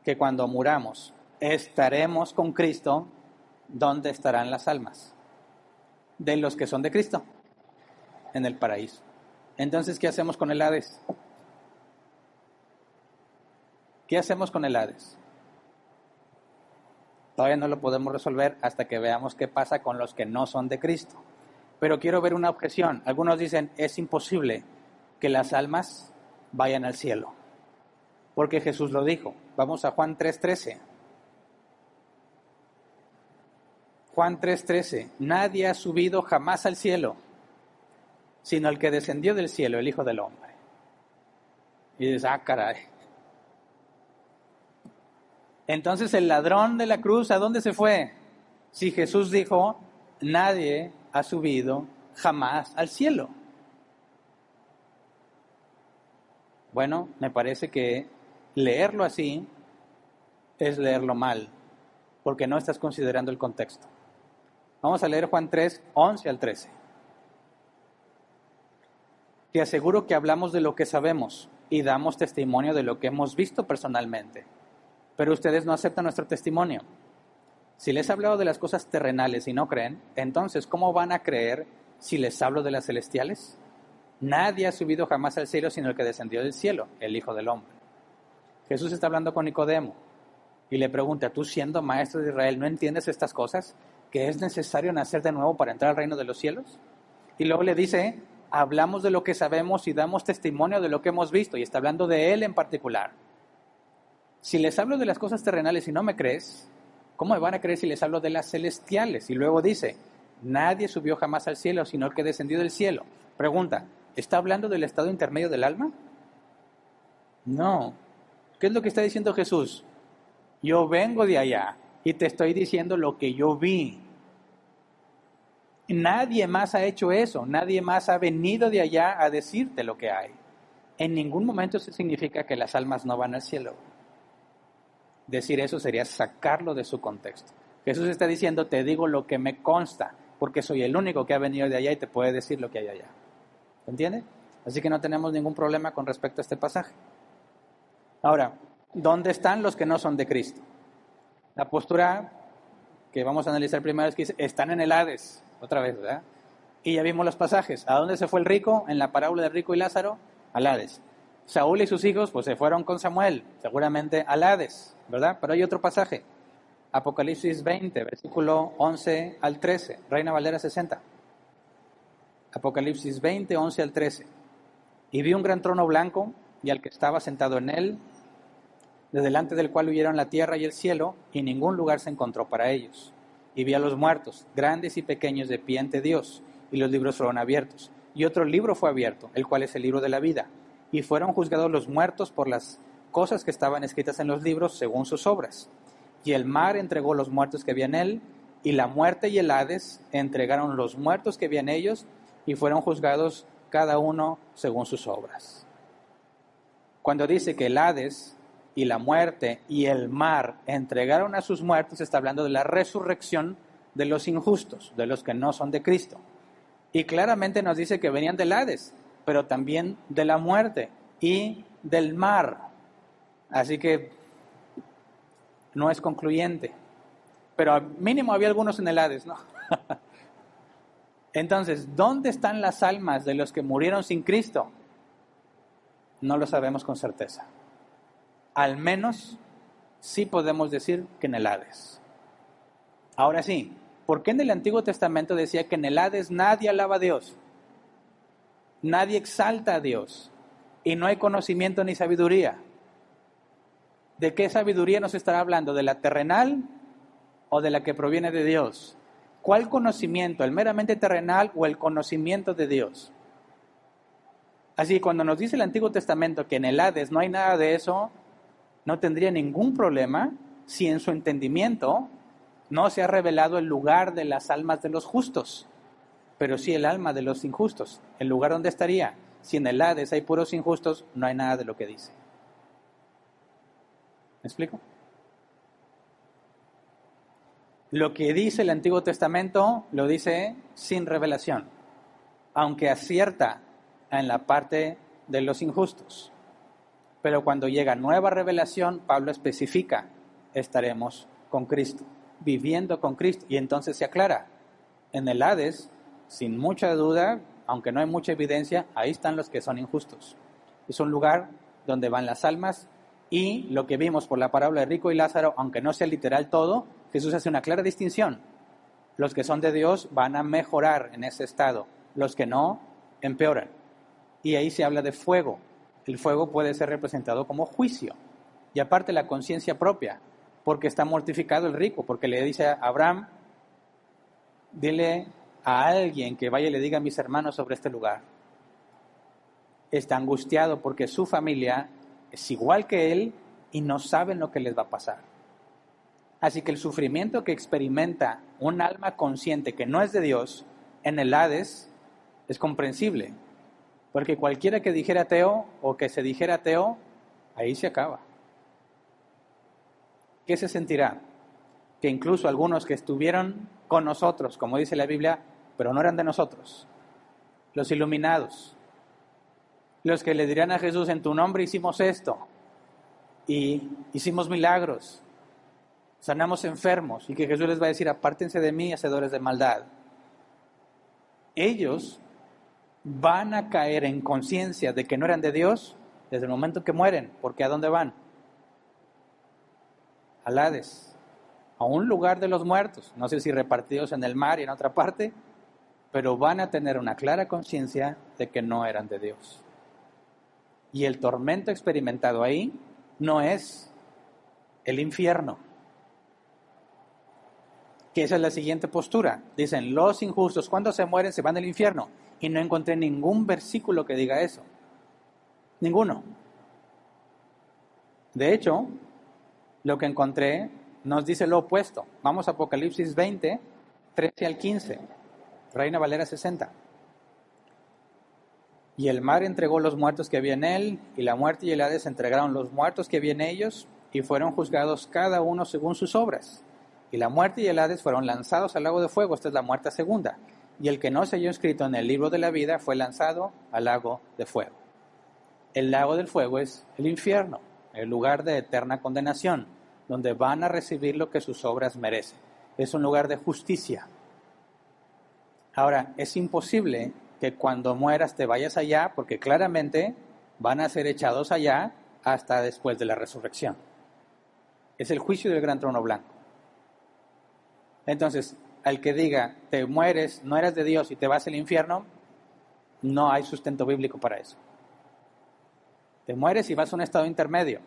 A: que cuando muramos estaremos con Cristo, ¿dónde estarán las almas de los que son de Cristo? En el paraíso. Entonces, ¿qué hacemos con el Hades? ¿Qué hacemos con el Hades? Todavía no lo podemos resolver hasta que veamos qué pasa con los que no son de Cristo. Pero quiero ver una objeción. Algunos dicen, es imposible que las almas vayan al cielo, porque Jesús lo dijo. Vamos a Juan 3:13. Juan 3:13. Nadie ha subido jamás al cielo, sino el que descendió del cielo, el Hijo del Hombre. Y dices, caray. Entonces el ladrón de la cruz, ¿a dónde se fue? Si Jesús dijo, nadie ha subido jamás al cielo. Bueno, me parece que leerlo así es leerlo mal, porque no estás considerando el contexto. Vamos a leer Juan 3, 11 al 13. Te aseguro que hablamos de lo que sabemos y damos testimonio de lo que hemos visto personalmente. Pero ustedes no aceptan nuestro testimonio. Si les he hablado de las cosas terrenales y no creen, entonces, ¿cómo van a creer si les hablo de las celestiales? Nadie ha subido jamás al cielo sino el que descendió del cielo, el Hijo del Hombre. Jesús está hablando con Nicodemo y le pregunta, ¿tú siendo maestro de Israel no entiendes estas cosas? ¿Que es necesario nacer de nuevo para entrar al reino de los cielos? Y luego le dice, hablamos de lo que sabemos y damos testimonio de lo que hemos visto, y está hablando de él en particular. Si les hablo de las cosas terrenales y no me crees, ¿cómo me van a creer si les hablo de las celestiales? Y luego dice, nadie subió jamás al cielo, sino el que descendió del cielo. Pregunta, ¿está hablando del estado intermedio del alma? No. ¿Qué es lo que está diciendo Jesús? Yo vengo de allá y te estoy diciendo lo que yo vi. Nadie más ha hecho eso, nadie más ha venido de allá a decirte lo que hay. En ningún momento eso significa que las almas no van al cielo. Decir eso sería sacarlo de su contexto. Jesús está diciendo, te digo lo que me consta, porque soy el único que ha venido de allá y te puede decir lo que hay allá. ¿Entiende? Así que no tenemos ningún problema con respecto a este pasaje. Ahora, ¿dónde están los que no son de Cristo? La postura que vamos a analizar primero es que dice, están en el Hades, otra vez, ¿verdad? Y ya vimos los pasajes. ¿A dónde se fue el rico? En la parábola del rico y Lázaro, al Hades. Saúl y sus hijos, pues se fueron con Samuel, seguramente al Hades, ¿verdad? Pero hay otro pasaje. Apocalipsis 20, versículo 11 al 13, Reina Valera 60. Apocalipsis 20, 11 al 13. Y vi un gran trono blanco y al que estaba sentado en él, de delante del cual huyeron la tierra y el cielo, y ningún lugar se encontró para ellos. Y vi a los muertos, grandes y pequeños, de pie ante Dios, y los libros fueron abiertos. Y otro libro fue abierto, el cual es el libro de la vida. Y fueron juzgados los muertos por las cosas que estaban escritas en los libros según sus obras. Y el mar entregó los muertos que había en él, y la muerte y el Hades entregaron los muertos que había en ellos, y fueron juzgados cada uno según sus obras. Cuando dice que el Hades y la muerte y el mar entregaron a sus muertos, está hablando de la resurrección de los injustos, de los que no son de Cristo. Y claramente nos dice que venían del Hades, pero también de la muerte y del mar. Así que no es concluyente. Pero al mínimo había algunos en el Hades, ¿no? Entonces, ¿dónde están las almas de los que murieron sin Cristo? No lo sabemos con certeza. Al menos sí podemos decir que en el Hades. Ahora sí, ¿por qué en el Antiguo Testamento decía que en el Hades nadie alaba a Dios? Nadie exalta a Dios. Y no hay conocimiento ni sabiduría. ¿De qué sabiduría nos estará hablando? ¿De la terrenal o de la que proviene de Dios? ¿Cuál conocimiento? ¿El meramente terrenal o el conocimiento de Dios? Así que cuando nos dice el Antiguo Testamento que en el Hades no hay nada de eso, no tendría ningún problema si en su entendimiento no se ha revelado el lugar de las almas de los justos, pero sí el alma de los injustos. ¿El lugar donde estaría? Si en el Hades hay puros injustos, no hay nada de lo que dice. ¿Me explico? Lo que dice el Antiguo Testamento lo dice sin revelación, aunque acierta en la parte de los injustos. Pero cuando llega nueva revelación, Pablo especifica, estaremos con Cristo, viviendo con Cristo. Y entonces se aclara, en el Hades, sin mucha duda, aunque no hay mucha evidencia, ahí están los que son injustos. Es un lugar donde van las almas. Y lo que vimos por la parábola de rico y Lázaro, aunque no sea literal todo, Jesús hace una clara distinción. Los que son de Dios van a mejorar en ese estado, los que no, empeoran. Y ahí se habla de fuego. El fuego puede ser representado como juicio. Y aparte la conciencia propia, porque está mortificado el rico, porque le dice a Abraham, dile a alguien que vaya y le diga a mis hermanos sobre este lugar. Está angustiado porque su familia es igual que él y no saben lo que les va a pasar. Así que el sufrimiento que experimenta un alma consciente que no es de Dios en el Hades es comprensible. Porque cualquiera que dijera ateo o que se dijera ateo, ahí se acaba. ¿Qué se sentirá? Que incluso algunos que estuvieron con nosotros, como dice la Biblia, pero no eran de nosotros, los iluminados, los que le dirán a Jesús, en tu nombre hicimos esto, y hicimos milagros, sanamos enfermos, y que Jesús les va a decir, apártense de mí, hacedores de maldad. Ellos van a caer en conciencia de que no eran de Dios desde el momento que mueren, porque ¿a dónde van? Al Hades, a un lugar de los muertos, no sé si repartidos en el mar y en otra parte, pero van a tener una clara conciencia de que no eran de Dios. Y el tormento experimentado ahí no es el infierno. Que esa es la siguiente postura. Dicen, los injustos cuando se mueren se van al infierno. Y no encontré ningún versículo que diga eso. Ninguno. De hecho, lo que encontré nos dice lo opuesto. Vamos a Apocalipsis 20, 13 al 15. Reina Valera 60. Y el mar entregó los muertos que había en él, y la muerte y el Hades entregaron los muertos que había en ellos, y fueron juzgados cada uno según sus obras. Y la muerte y el Hades fueron lanzados al lago de fuego. Esta es la muerte segunda. Y el que no se halló inscrito en el libro de la vida fue lanzado al lago de fuego. El lago del fuego es el infierno, el lugar de eterna condenación, donde van a recibir lo que sus obras merecen. Es un lugar de justicia. Ahora, es imposible que cuando mueras te vayas allá, porque claramente van a ser echados allá hasta después de la resurrección. Es el juicio del gran trono blanco. Entonces, al que diga, te mueres, no eres de Dios y te vas al infierno, no hay sustento bíblico para eso. Te mueres y vas a un estado intermedio.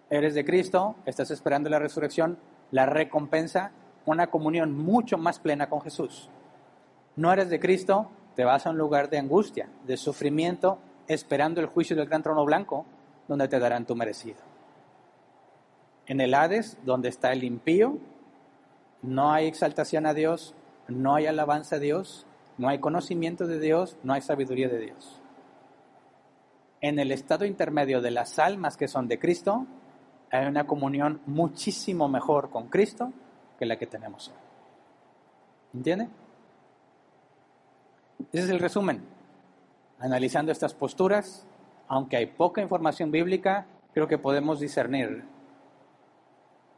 A: Eres de Cristo, estás esperando la resurrección, la recompensa, una comunión mucho más plena con Jesús. No eres de Cristo, te vas a un lugar de angustia, de sufrimiento, esperando el juicio del gran trono blanco, donde te darán tu merecido. En el Hades, donde está el impío, no hay exaltación a Dios, no hay alabanza a Dios, no hay conocimiento de Dios, no hay sabiduría de Dios. En el estado intermedio de las almas que son de Cristo, hay una comunión muchísimo mejor con Cristo que la que tenemos hoy. ¿Entiende? Ese es el resumen. Analizando estas posturas, aunque hay poca información bíblica, creo que podemos discernir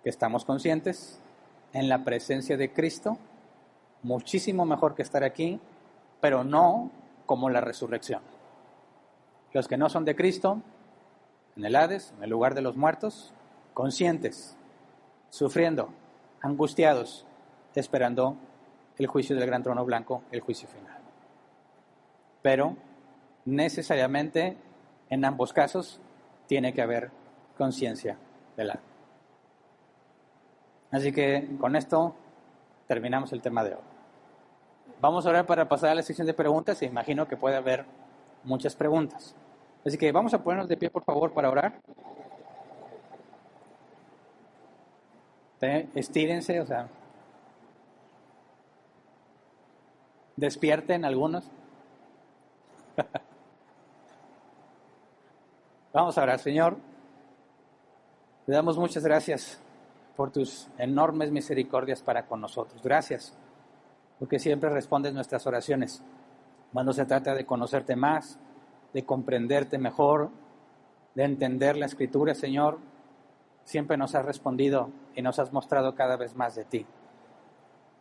A: que estamos conscientes en la presencia de Cristo, muchísimo mejor que estar aquí, pero no como la resurrección. Los que no son de Cristo, en el Hades, en el lugar de los muertos, conscientes, sufriendo, angustiados, esperando el juicio del gran trono blanco, el juicio final. Pero necesariamente en ambos casos tiene que haber conciencia del alma. Así que con esto terminamos el tema de hoy. Vamos a orar para pasar a la sección de preguntas e imagino que puede haber muchas preguntas. Así que vamos a ponernos de pie, por favor, para orar. Estírense, despierten algunos. Vamos a orar, Señor. Te damos muchas gracias por tus enormes misericordias para con nosotros. Gracias, porque siempre respondes nuestras oraciones. Cuando se trata de conocerte más, de comprenderte mejor, de entender la Escritura, Señor, siempre nos has respondido y nos has mostrado cada vez más de ti.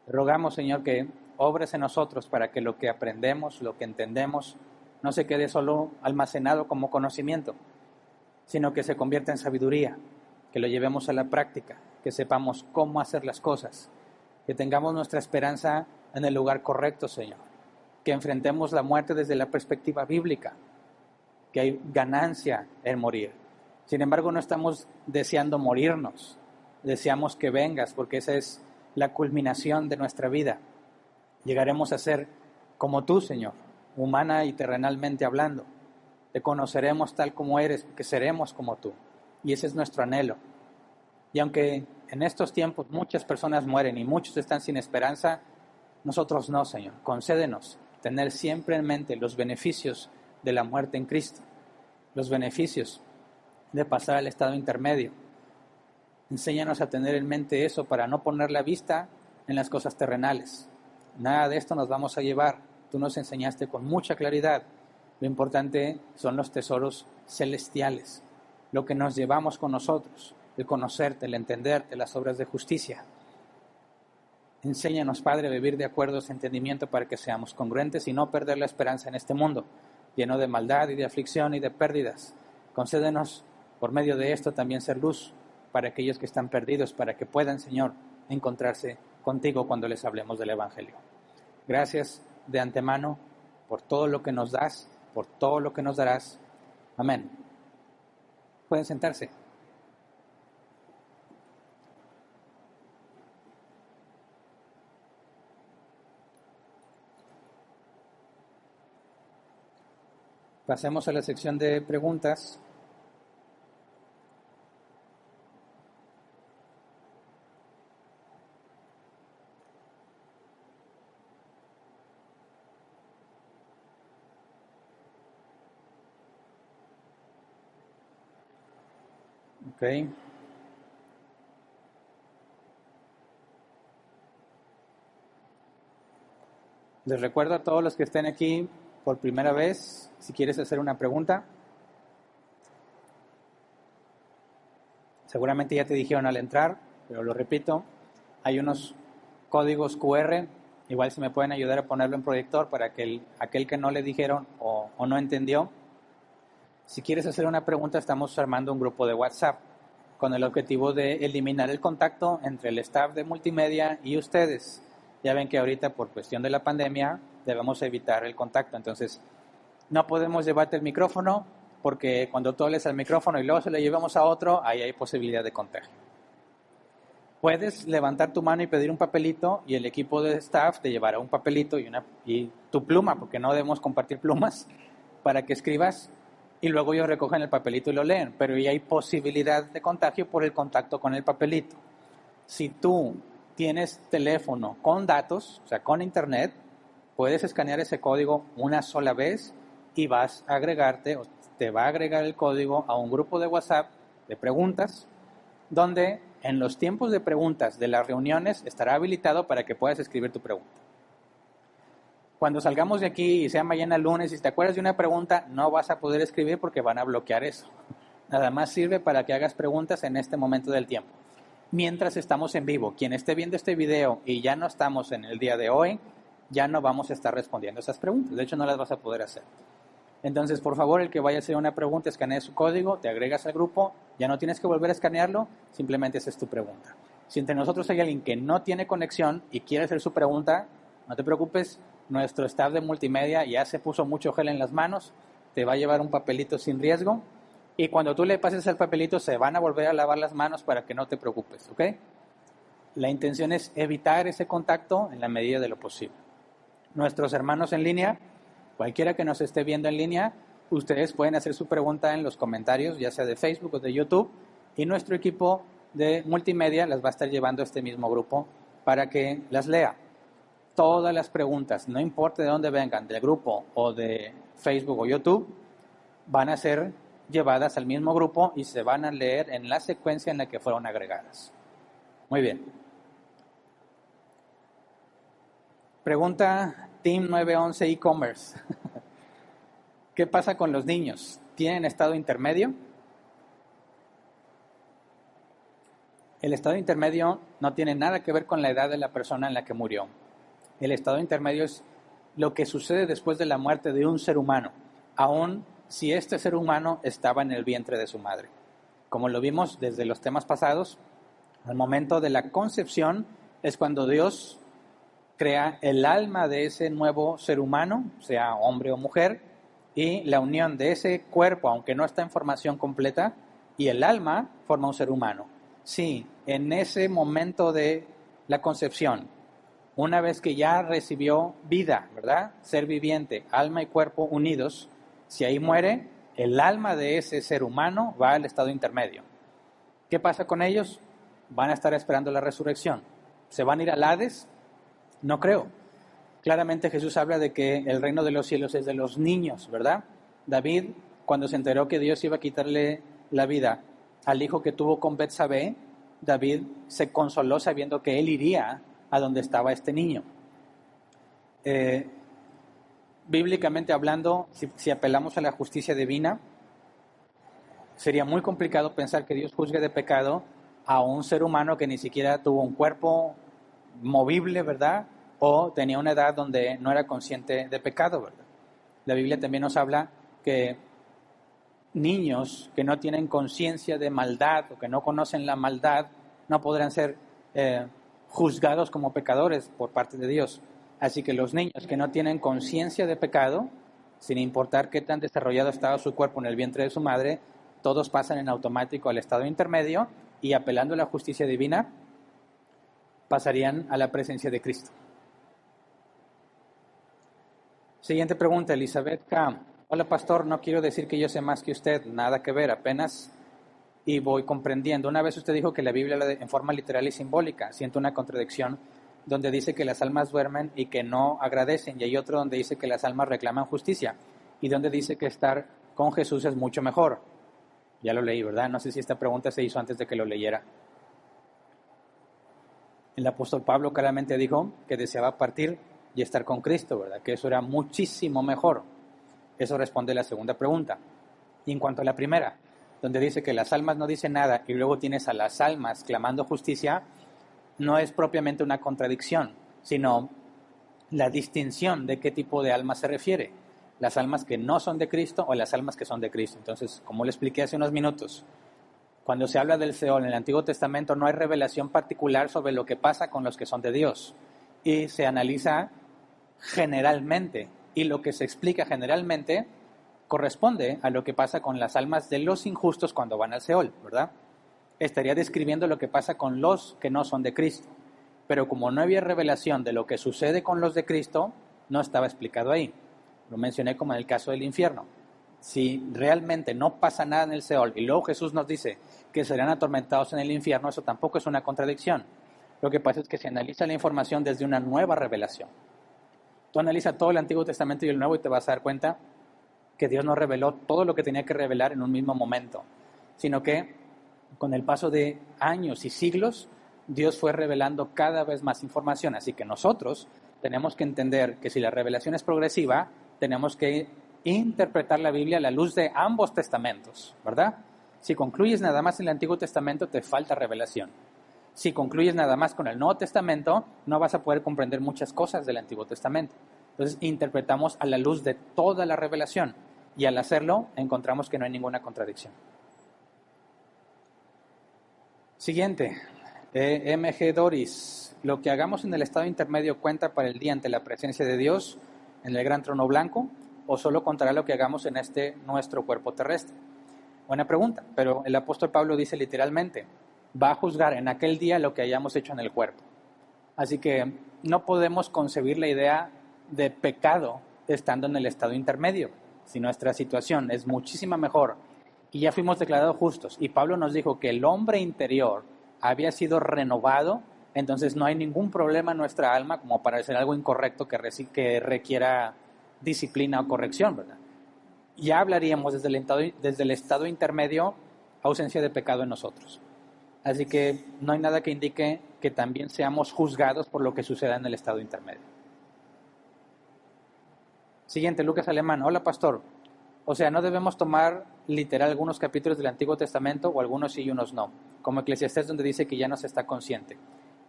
A: Rogamos, Señor, que obres en nosotros para que lo que aprendemos, lo que entendemos, no se quede solo almacenado como conocimiento, sino que se convierta en sabiduría, que lo llevemos a la práctica, que sepamos cómo hacer las cosas, que tengamos nuestra esperanza en el lugar correcto, Señor, que enfrentemos la muerte desde la perspectiva bíblica, que hay ganancia en morir. Sin embargo, no estamos deseando morirnos, deseamos que vengas, porque esa es la culminación de nuestra vida. Llegaremos a ser como tú, Señor, humana y terrenalmente hablando. Te conoceremos tal como eres, porque seremos como tú. Y ese es nuestro anhelo. Y aunque en estos tiempos muchas personas mueren y muchos están sin esperanza, nosotros no, Señor. Concédenos tener siempre en mente los beneficios de la muerte en Cristo, los beneficios de pasar al estado intermedio. Enséñanos a tener en mente eso para no poner la vista en las cosas terrenales. Nada de esto nos vamos a llevar. Tú nos enseñaste con mucha claridad. Lo importante son los tesoros celestiales, lo que nos llevamos con nosotros, el conocerte, el entenderte, las obras de justicia. Enséñanos, Padre, a vivir de acuerdo a ese entendimiento para que seamos congruentes y no perder la esperanza en este mundo, lleno de maldad y de aflicción y de pérdidas. Concédenos, por medio de esto, también ser luz para aquellos que están perdidos, para que puedan, Señor, encontrarse contigo cuando les hablemos del Evangelio. Gracias de antemano por todo lo que nos das, por todo lo que nos darás. Amén. Pueden sentarse. Pasemos a la sección de preguntas. Ok. Les recuerdo a todos los que estén aquí por primera vez, si quieres hacer una pregunta. Seguramente ya te dijeron al entrar, pero lo repito, hay unos códigos QR, igual si me pueden ayudar a ponerlo en proyector para que aquel que no le dijeron o no entendió, si quieres hacer una pregunta, estamos armando un grupo de WhatsApp con el objetivo de eliminar el contacto entre el staff de multimedia y ustedes. Ya ven que ahorita por cuestión de la pandemia debemos evitar el contacto, entonces no podemos llevarte el micrófono porque cuando tú hables al micrófono y luego se lo llevamos a otro, ahí hay posibilidad de contagio. Puedes levantar tu mano y pedir un papelito y el equipo de staff te llevará un papelito y tu pluma, porque no debemos compartir plumas, para que escribas y luego ellos recogen el papelito y lo leen, pero ya hay posibilidad de contagio por el contacto con el papelito. Si tú tienes teléfono con datos, o sea, con internet, puedes escanear ese código una sola vez y vas a agregarte, o te va a agregar el código a un grupo de WhatsApp de preguntas, donde en los tiempos de preguntas de las reuniones estará habilitado para que puedas escribir tu pregunta. Cuando salgamos de aquí y sea mañana lunes, y si te acuerdas de una pregunta, no vas a poder escribir porque van a bloquear eso. Nada más sirve para que hagas preguntas en este momento del tiempo. Mientras estamos en vivo, quien esté viendo este video y ya no estamos en el día de hoy, ya no vamos a estar respondiendo esas preguntas. De hecho, no las vas a poder hacer. Entonces, por favor, el que vaya a hacer una pregunta, escanee su código, te agregas al grupo, ya no tienes que volver a escanearlo, simplemente esa es tu pregunta. Si entre nosotros hay alguien que no tiene conexión y quiere hacer su pregunta, no te preocupes, nuestro staff de multimedia ya se puso mucho gel en las manos, te va a llevar un papelito sin riesgo y cuando tú le pases el papelito se van a volver a lavar las manos para que no te preocupes, ¿ok? La intención es evitar ese contacto en la medida de lo posible. Nuestros hermanos en línea, cualquiera que nos esté viendo en línea, ustedes pueden hacer su pregunta en los comentarios, ya sea de Facebook o de YouTube, y nuestro equipo de multimedia las va a estar llevando a este mismo grupo para que las lea. Todas las preguntas, no importa de dónde vengan, del grupo o de Facebook o YouTube, van a ser llevadas al mismo grupo y se van a leer en la secuencia en la que fueron agregadas. Muy bien. Pregunta Team 911 e-commerce. ¿Qué pasa con los niños? ¿Tienen estado intermedio? El estado intermedio no tiene nada que ver con la edad de la persona en la que murió. El estado intermedio es lo que sucede después de la muerte de un ser humano, aun si este ser humano estaba en el vientre de su madre. Como lo vimos desde los temas pasados, al momento de la concepción es cuando Dios crea el alma de ese nuevo ser humano, sea hombre o mujer, y la unión de ese cuerpo, aunque no está en formación completa, y el alma forma un ser humano. Sí, en ese momento de la concepción, una vez que ya recibió vida, ¿verdad? Ser viviente, alma y cuerpo unidos, si ahí muere, el alma de ese ser humano va al estado intermedio. ¿Qué pasa con ellos? Van a estar esperando la resurrección. ¿Se van a ir al Hades? No creo. Claramente Jesús habla de que el reino de los cielos es de los niños, ¿verdad? David, cuando se enteró que Dios iba a quitarle la vida al hijo que tuvo con Betsabé, David se consoló sabiendo que él iría a donde estaba este niño. Bíblicamente hablando, si apelamos a la justicia divina, sería muy complicado pensar que Dios juzgue de pecado a un ser humano que ni siquiera tuvo un cuerpo movible, ¿verdad? O tenía una edad donde no era consciente de pecado, ¿verdad? La Biblia también nos habla que niños que no tienen conciencia de maldad o que no conocen la maldad no podrán ser juzgados como pecadores por parte de Dios. Así que los niños que no tienen conciencia de pecado, sin importar qué tan desarrollado estaba su cuerpo en el vientre de su madre, todos pasan en automático al estado intermedio y apelando a la justicia divina, pasarían a la presencia de Cristo. Siguiente pregunta, Elizabeth K. Hola, pastor, no quiero decir que yo sé más que usted, nada que ver, apenas y voy comprendiendo. Una vez usted dijo que la Biblia habla en forma literal y simbólica. Siento una contradicción donde dice que las almas duermen y que no agradecen, y hay otro donde dice que las almas reclaman justicia, y donde dice que estar con Jesús es mucho mejor. Ya lo leí, ¿verdad? No sé si esta pregunta se hizo antes de que lo leyera. El apóstol Pablo claramente dijo que deseaba partir y estar con Cristo, ¿verdad? Que eso era muchísimo mejor. Eso responde la segunda pregunta. Y en cuanto a la primera, donde dice que las almas no dicen nada y luego tienes a las almas clamando justicia, no es propiamente una contradicción, sino la distinción de qué tipo de almas se refiere. Las almas que no son de Cristo o las almas que son de Cristo. Entonces, como le expliqué hace unos minutos, cuando se habla del Seol en el Antiguo Testamento no hay revelación particular sobre lo que pasa con los que son de Dios. Y se analiza generalmente. Y lo que se explica generalmente corresponde a lo que pasa con las almas de los injustos cuando van al Seol, ¿verdad? Estaría describiendo lo que pasa con los que no son de Cristo. Pero como no había revelación de lo que sucede con los de Cristo, no estaba explicado ahí. Lo mencioné como en el caso del infierno. Si realmente no pasa nada en el Seol y luego Jesús nos dice que serán atormentados en el infierno, eso tampoco es una contradicción. Lo que pasa es que se analiza la información desde una nueva revelación. Tú analiza todo el Antiguo Testamento y el Nuevo y te vas a dar cuenta que Dios no reveló todo lo que tenía que revelar en un mismo momento, sino que con el paso de años y siglos, Dios fue revelando cada vez más información. Así que nosotros tenemos que entender que si la revelación es progresiva, tenemos que interpretar la Biblia a la luz de ambos testamentos, ¿verdad? Si concluyes nada más en el Antiguo Testamento, te falta revelación. Si concluyes nada más con el Nuevo Testamento, no vas a poder comprender muchas cosas del Antiguo Testamento. Entonces, interpretamos a la luz de toda la revelación y al hacerlo, encontramos que no hay ninguna contradicción. Siguiente, M.G. Doris. Lo que hagamos en el estado intermedio cuenta para el día ante la presencia de Dios en el gran trono blanco, o solo contará lo que hagamos en nuestro cuerpo terrestre. Buena pregunta, pero el apóstol Pablo dice literalmente, va a juzgar en aquel día lo que hayamos hecho en el cuerpo. Así que no podemos concebir la idea de pecado estando en el estado intermedio. Si nuestra situación es muchísima mejor y ya fuimos declarados justos, y Pablo nos dijo que el hombre interior había sido renovado, entonces no hay ningún problema en nuestra alma como para hacer algo incorrecto que requiera disciplina o corrección, ¿verdad? Ya hablaríamos desde el estado intermedio, ausencia de pecado en nosotros. Así que no hay nada que indique que también seamos juzgados por lo que suceda en el estado intermedio. Siguiente, Lucas Alemán. Hola, pastor. O sea, ¿no debemos tomar literal algunos capítulos del Antiguo Testamento o algunos sí y unos no? Como Eclesiastés, donde dice que ya no se está consciente.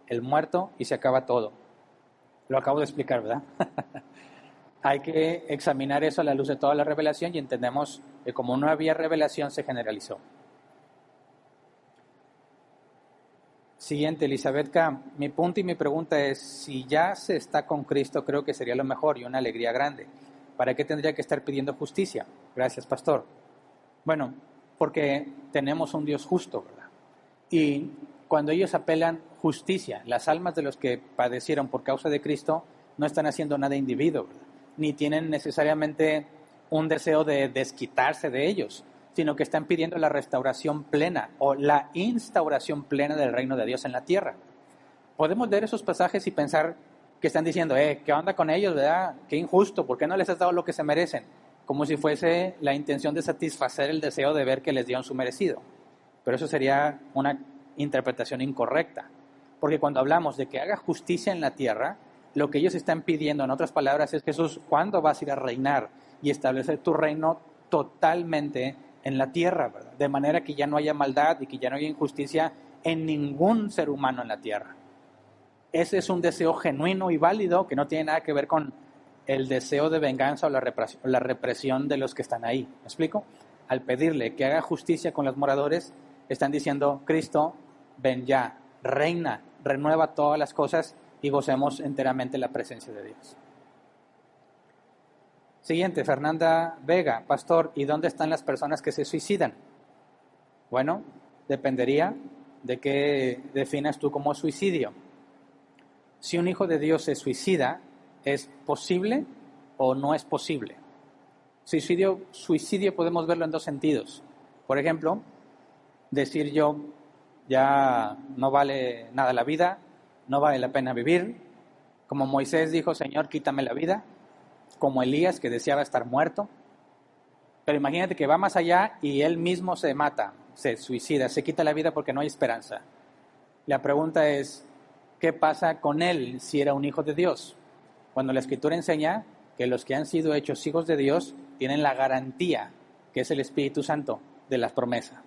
A: El muerto y se acaba todo. Lo acabo de explicar, ¿verdad? Hay que examinar eso a la luz de toda la revelación y entendemos que como no había revelación se generalizó. Siguiente, Elizabeth K. Mi punto y mi pregunta es, si ya se está con Cristo, creo que sería lo mejor y una alegría grande. ¿Para qué tendría que estar pidiendo justicia? Gracias, pastor. Bueno, porque tenemos un Dios justo, ¿verdad? Y cuando ellos apelan justicia, las almas de los que padecieron por causa de Cristo no están haciendo nada individuo, ¿verdad? Ni tienen necesariamente un deseo de desquitarse de ellos, sino que están pidiendo la restauración plena o la instauración plena del reino de Dios en la tierra. Podemos leer esos pasajes y pensar que están diciendo, ¿qué onda con ellos, verdad? Qué injusto, ¿por qué no les has dado lo que se merecen? Como si fuese la intención de satisfacer el deseo de ver que les dieron su merecido. Pero eso sería una interpretación incorrecta, porque cuando hablamos de que haga justicia en la tierra, lo que ellos están pidiendo, en otras palabras, es Jesús, ¿cuándo vas a ir a reinar y establecer tu reino totalmente en la tierra, ¿verdad? De manera que ya no haya maldad y que ya no haya injusticia en ningún ser humano en la tierra. Ese es un deseo genuino y válido que no tiene nada que ver con el deseo de venganza o la represión de los que están ahí. ¿Me explico? Al pedirle que haga justicia con los moradores, están diciendo, Cristo, ven ya, reina, renueva todas las cosas y gocemos enteramente la presencia de Dios. Siguiente, Fernanda Vega. Pastor, ¿y dónde están las personas que se suicidan? Bueno, dependería de qué definas tú como suicidio. Si un hijo de Dios se suicida, ¿es posible o no es posible? Suicidio podemos verlo en dos sentidos. Por ejemplo, decir yo, ya no vale nada la vida, no vale la pena vivir. Como Moisés dijo, Señor, quítame la vida. Como Elías, que deseaba estar muerto. Pero imagínate que va más allá y él mismo se mata, se suicida, se quita la vida porque no hay esperanza. La pregunta es, ¿qué pasa con él si era un hijo de Dios? cuando la Escritura enseña que los que han sido hechos hijos de Dios tienen la garantía, que es el Espíritu Santo, de las promesas.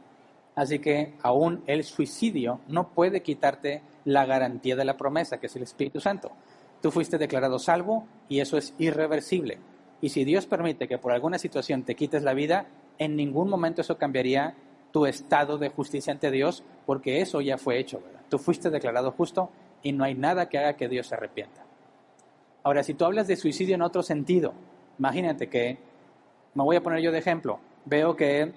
A: Así que aún el suicidio no puede quitarte la garantía de la promesa, que es el Espíritu Santo. Tú fuiste declarado salvo y eso es irreversible. Y si Dios permite que por alguna situación te quites la vida, en ningún momento eso cambiaría tu estado de justicia ante Dios, porque eso ya fue hecho, ¿verdad? Tú fuiste declarado justo y no hay nada que haga que Dios se arrepienta. Ahora, si tú hablas de suicidio en otro sentido, imagínate que, me voy a poner yo de ejemplo, veo que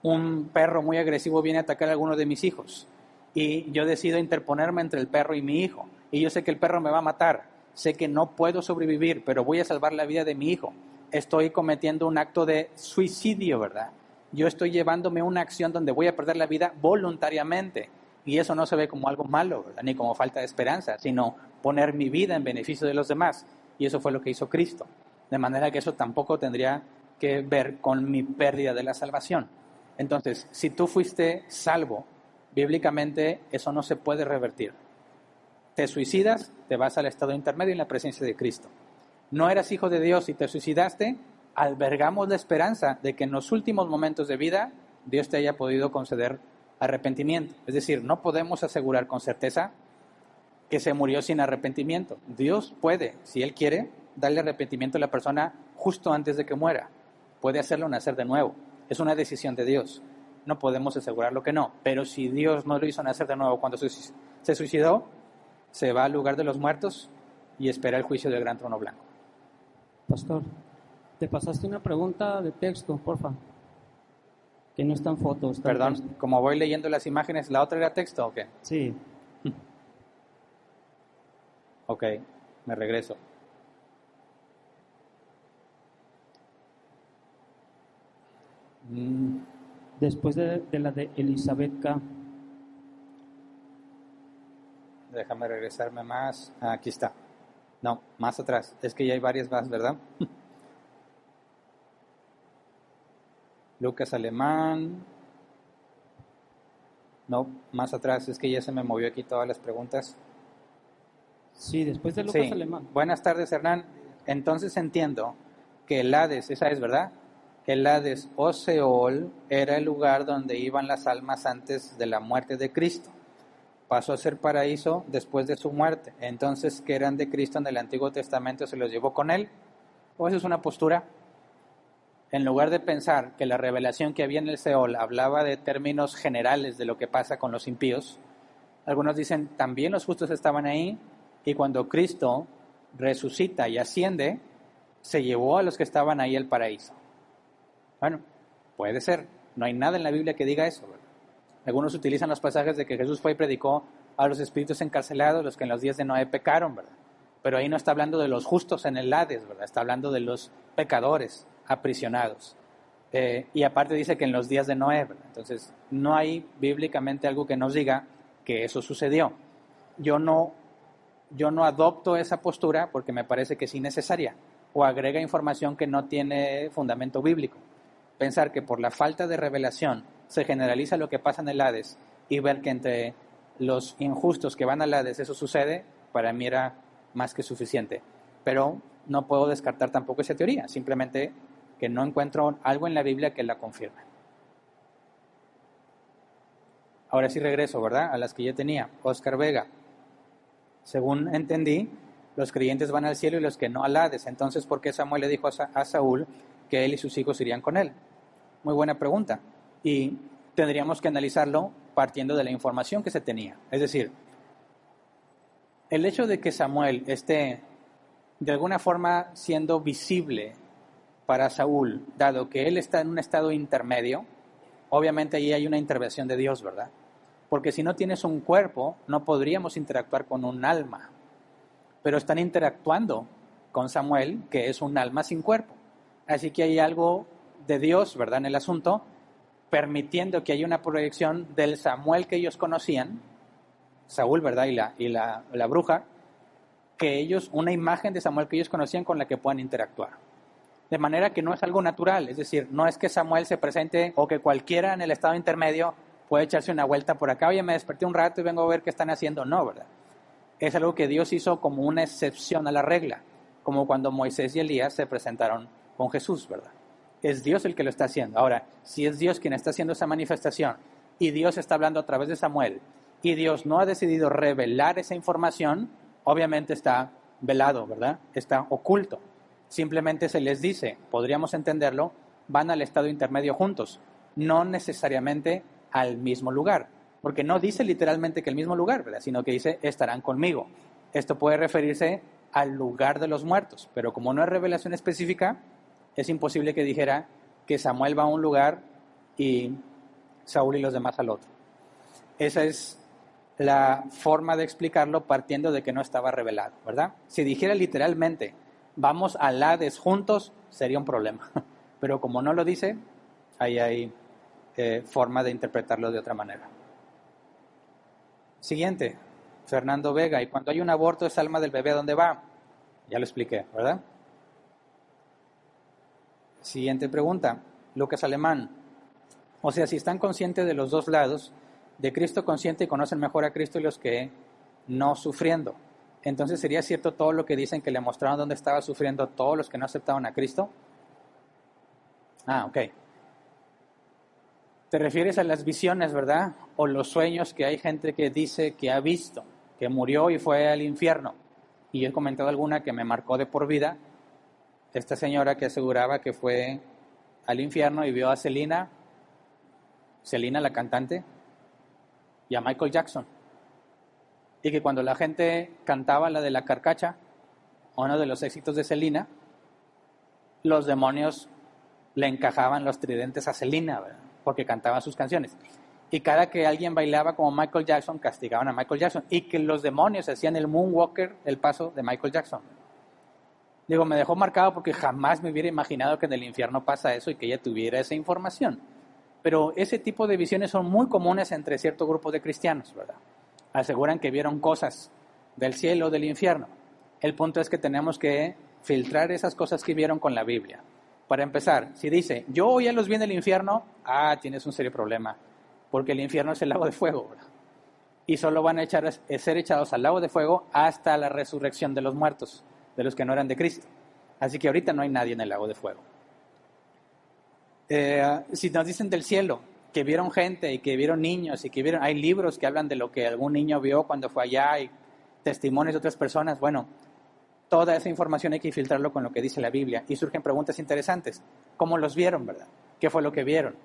A: un perro muy agresivo viene a atacar a alguno de mis hijos y yo decido interponerme entre el perro y mi hijo y yo sé que el perro me va a matar, sé que no puedo sobrevivir, pero voy a salvar la vida de mi hijo. Estoy cometiendo un acto de suicidio, ¿verdad? Yo estoy llevándome una acción donde voy a perder la vida voluntariamente y eso no se ve como algo malo, ¿verdad? Ni como falta de esperanza, sino poner mi vida en beneficio de los demás, y eso fue lo que hizo Cristo, de manera que eso tampoco tendría que ver con mi pérdida de la salvación. Entonces, si tú fuiste salvo, bíblicamente eso no se puede revertir. Te suicidas, te vas al estado intermedio en la presencia de Cristo. No eras hijo de Dios y te suicidaste, albergamos la esperanza de que en los últimos momentos de vida Dios te haya podido conceder arrepentimiento. Es decir, no podemos asegurar con certeza que se murió sin arrepentimiento. Dios puede, si Él quiere, darle arrepentimiento a la persona justo antes de que muera. Puede hacerlo nacer de nuevo. Es una decisión de Dios. No podemos asegurar lo que no. Pero si Dios no lo hizo nacer de nuevo cuando se suicidó, se va al lugar de los muertos y espera el juicio del gran trono blanco.
B: Pastor, te pasaste una pregunta de texto, porfa. Que no está en fotos. Está
A: Perdón,
B: en texto.
A: como voy leyendo las imágenes, ¿la otra era texto o qué?
B: Sí.
A: Ok, me regreso.
B: Después de la de Elizabeth K.
A: Déjame regresarme más. Aquí está. No, más atrás. Es que ya hay varias más, ¿verdad? Lucas Alemán. No, más atrás. Es que ya se me movió aquí todas las preguntas.
B: Sí, después de Lucas
A: Sí.
B: Alemán.
A: Buenas tardes, Hernán. Entonces entiendo que el Hades, esa es, ¿verdad? El Hades o Seol era el lugar donde iban las almas antes de la muerte de Cristo. Pasó a ser paraíso después de su muerte. Entonces, ¿qué eran de Cristo en el Antiguo Testamento? ¿Se los llevó con él? ¿O eso es una postura? En lugar de pensar que la revelación que había en el Seol hablaba de términos generales de lo que pasa con los impíos, algunos dicen, también los justos estaban ahí, y cuando Cristo resucita y asciende, se llevó a los que estaban ahí al paraíso. Bueno, puede ser. No hay nada en la Biblia que diga eso, ¿verdad? Algunos utilizan los pasajes de que Jesús fue y predicó a los espíritus encarcelados, los que en los días de Noé pecaron, ¿verdad? Pero ahí no está hablando de los justos en el Hades, ¿verdad? Está hablando de los pecadores aprisionados. Y aparte dice que en los días de Noé, ¿verdad? Entonces, no hay bíblicamente algo que nos diga que eso sucedió. Yo no adopto esa postura porque me parece que es innecesaria o agrega información que no tiene fundamento bíblico. Pensar que por la falta de revelación se generaliza lo que pasa en el Hades y ver que entre los injustos que van al Hades eso sucede, para mí era más que suficiente. Pero no puedo descartar tampoco esa teoría, simplemente que no encuentro algo en la Biblia que la confirme. Ahora sí regreso, ¿verdad? A las que yo tenía. Oscar Vega. Según entendí, los creyentes van al cielo y los que no al Hades. Entonces, ¿por qué Samuel le dijo a Saúl que él y sus hijos irían con él? Muy buena pregunta. Y tendríamos que analizarlo partiendo de la información que se tenía. Es decir, el hecho de que Samuel esté de alguna forma siendo visible para Saúl, dado que él está en un estado intermedio, obviamente ahí hay una intervención de Dios, ¿verdad? Porque si no tienes un cuerpo, no podríamos interactuar con un alma. Pero están interactuando con Samuel, que es un alma sin cuerpo. Así que hay algo de Dios, ¿verdad?, en el asunto, permitiendo que haya una proyección del Samuel que ellos conocían, Saúl, ¿verdad?, y la bruja, que ellos, una imagen de Samuel que ellos conocían con la que puedan interactuar. De manera que no es algo natural, es decir, no es que Samuel se presente o que cualquiera en el estado intermedio puede echarse una vuelta por acá, oye, me desperté un rato y vengo a ver qué están haciendo, no, ¿verdad? Es algo que Dios hizo como una excepción a la regla, como cuando Moisés y Elías se presentaron con Jesús, ¿verdad? Es Dios el que lo está haciendo. Ahora, si es Dios quien está haciendo esa manifestación y Dios está hablando a través de Samuel y Dios no ha decidido revelar esa información, obviamente está velado, ¿verdad? Está oculto. Simplemente se les dice, podríamos entenderlo, van al estado intermedio juntos, no necesariamente al mismo lugar, porque no dice literalmente que el mismo lugar, ¿verdad? Sino que dice, estarán conmigo. Esto puede referirse al lugar de los muertos, pero como no es revelación específica, es imposible que dijera que Samuel va a un lugar y Saúl y los demás al otro. Esa es la forma de explicarlo partiendo de que no estaba revelado, ¿verdad? Si dijera literalmente, vamos al Hades juntos, sería un problema. Pero como no lo dice, ahí hay forma de interpretarlo de otra manera. Siguiente, Fernando Vega. Y cuando hay un aborto, ¿esa alma del bebé a dónde va? Ya lo expliqué, ¿verdad? Siguiente pregunta, Lucas Alemán. O sea, si están conscientes de los dos lados, de Cristo consciente y conocen mejor a Cristo y los que no sufriendo, entonces ¿sería cierto todo lo que dicen que le mostraron dónde estaba sufriendo todos los que no aceptaban a Cristo? Ok. Te refieres a las visiones, ¿verdad? O los sueños que hay gente que dice que ha visto, que murió y fue al infierno. Y he comentado alguna que me marcó de por vida. Esta señora que aseguraba que fue al infierno y vio a Selena la cantante, y a Michael Jackson. Y que cuando la gente cantaba la de la carcacha, uno de los éxitos de Selena, los demonios le encajaban los tridentes a Selena, ¿verdad? Porque cantaba sus canciones. Y cada que alguien bailaba como Michael Jackson, castigaban a Michael Jackson. Y que los demonios hacían el moonwalker, el paso de Michael Jackson. Digo, me dejó marcado porque jamás me hubiera imaginado que en el infierno pasa eso y que ella tuviera esa información. Pero ese tipo de visiones son muy comunes entre cierto grupo de cristianos, ¿verdad? Aseguran que vieron cosas del cielo o del infierno. El punto es que tenemos que filtrar esas cosas que vieron con la Biblia. Para empezar, si dice, yo ya los vi en el infierno, tienes un serio problema, porque el infierno es el lago de fuego, ¿verdad? Y solo van a ser echados al lago de fuego hasta la resurrección de los muertos, de los que no eran de Cristo. Así que ahorita no hay nadie en el lago de fuego. Si nos dicen del cielo, que vieron gente y que vieron niños y que vieron, hay libros que hablan de lo que algún niño vio cuando fue allá y testimonios de otras personas, bueno, toda esa información hay que filtrarlo con lo que dice la Biblia y surgen preguntas interesantes. ¿Cómo los vieron, verdad? ¿Qué fue lo que vieron?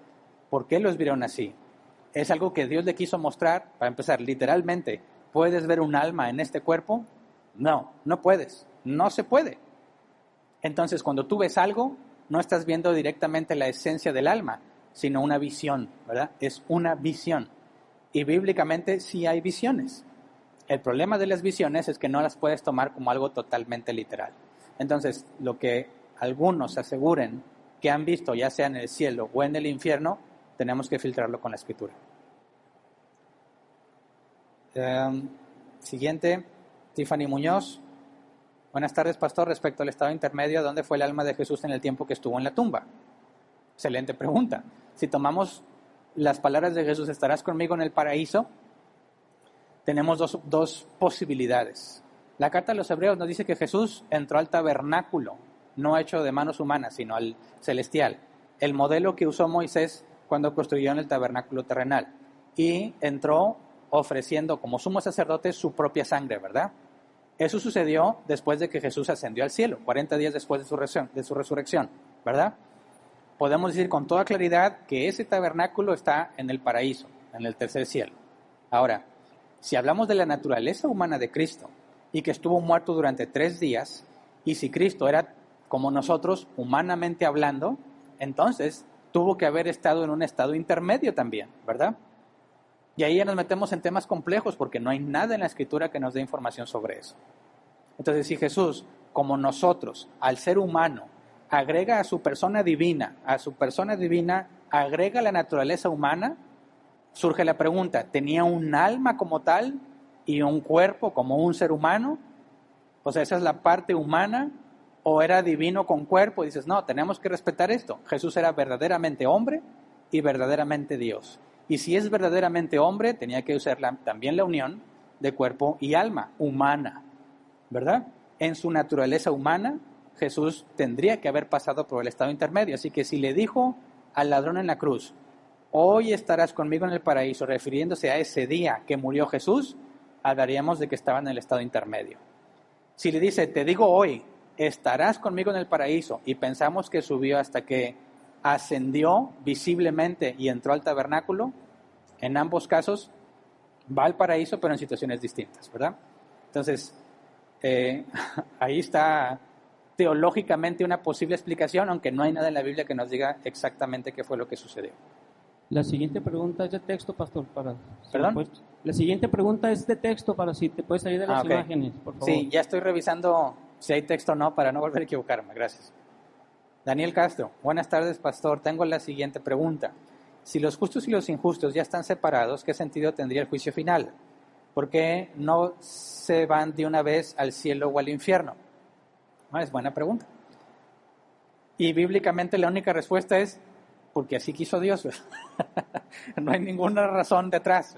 A: ¿Por qué los vieron así? ¿Es algo que Dios le quiso mostrar? Para empezar, literalmente, ¿puedes ver un alma en este cuerpo? No, no puedes, no se puede. Entonces, cuando tú ves algo, no estás viendo directamente la esencia del alma, sino una visión, ¿verdad? Es una visión. Y bíblicamente sí hay visiones. El problema de las visiones es que no las puedes tomar como algo totalmente literal. Entonces, lo que algunos aseguren que han visto, ya sea en el cielo o en el infierno, tenemos que filtrarlo con la Escritura. Siguiente, Tiffany Muñoz. Buenas tardes, pastor. Respecto al estado intermedio, ¿dónde fue el alma de Jesús en el tiempo que estuvo en la tumba? Excelente pregunta. Si tomamos las palabras de Jesús, ¿estarás conmigo en el paraíso? Tenemos dos posibilidades. La carta a los Hebreos nos dice que Jesús entró al tabernáculo, no hecho de manos humanas, sino al celestial. El modelo que usó Moisés cuando construyó en el tabernáculo terrenal. Y entró ofreciendo como sumo sacerdote su propia sangre, ¿verdad? Eso sucedió después de que Jesús ascendió al cielo, 40 días después de su resurrección, ¿verdad? Podemos decir con toda claridad que ese tabernáculo está en el paraíso, en el tercer cielo. Ahora, si hablamos de la naturaleza humana de Cristo y que estuvo muerto durante 3 días, y si Cristo era como nosotros, humanamente hablando, entonces tuvo que haber estado en un estado intermedio también, ¿verdad? Y ahí ya nos metemos en temas complejos porque no hay nada en la Escritura que nos dé información sobre eso. Entonces, si Jesús, como nosotros, al ser humano, agrega a su persona divina, agrega la naturaleza humana, surge la pregunta, ¿tenía un alma como tal y un cuerpo como un ser humano? O sea, esa es la parte humana, o era divino con cuerpo. Y dices, no, tenemos que respetar esto. Jesús era verdaderamente hombre y verdaderamente Dios. Y si es verdaderamente hombre, tenía que usar también la unión de cuerpo y alma, humana, ¿verdad? En su naturaleza humana, Jesús tendría que haber pasado por el estado intermedio. Así que si le dijo al ladrón en la cruz, hoy estarás conmigo en el paraíso, refiriéndose a ese día que murió Jesús, hablaríamos de que estaba en el estado intermedio. Si le dice, te digo hoy, estarás conmigo en el paraíso, y pensamos que subió hasta que ascendió visiblemente y entró al tabernáculo, en ambos casos va al paraíso, pero en situaciones distintas, ¿verdad? Entonces, ahí está teológicamente una posible explicación, aunque no hay nada en la Biblia que nos diga exactamente qué fue lo que sucedió.
B: La siguiente pregunta es de texto, pastor.
A: ¿Perdón?
B: La siguiente pregunta es de texto, para si te puedes salir de las
A: okay.
B: imágenes, por favor.
A: Sí, ya estoy revisando si hay texto o no para no volver a equivocarme. Gracias. Daniel Castro, buenas tardes, pastor. Tengo la siguiente pregunta. Si los justos y los injustos ya están separados, ¿qué sentido tendría el juicio final? ¿Por qué no se van de una vez al cielo o al infierno? Es buena pregunta. Y bíblicamente la única respuesta es porque así quiso Dios. No hay ninguna razón detrás.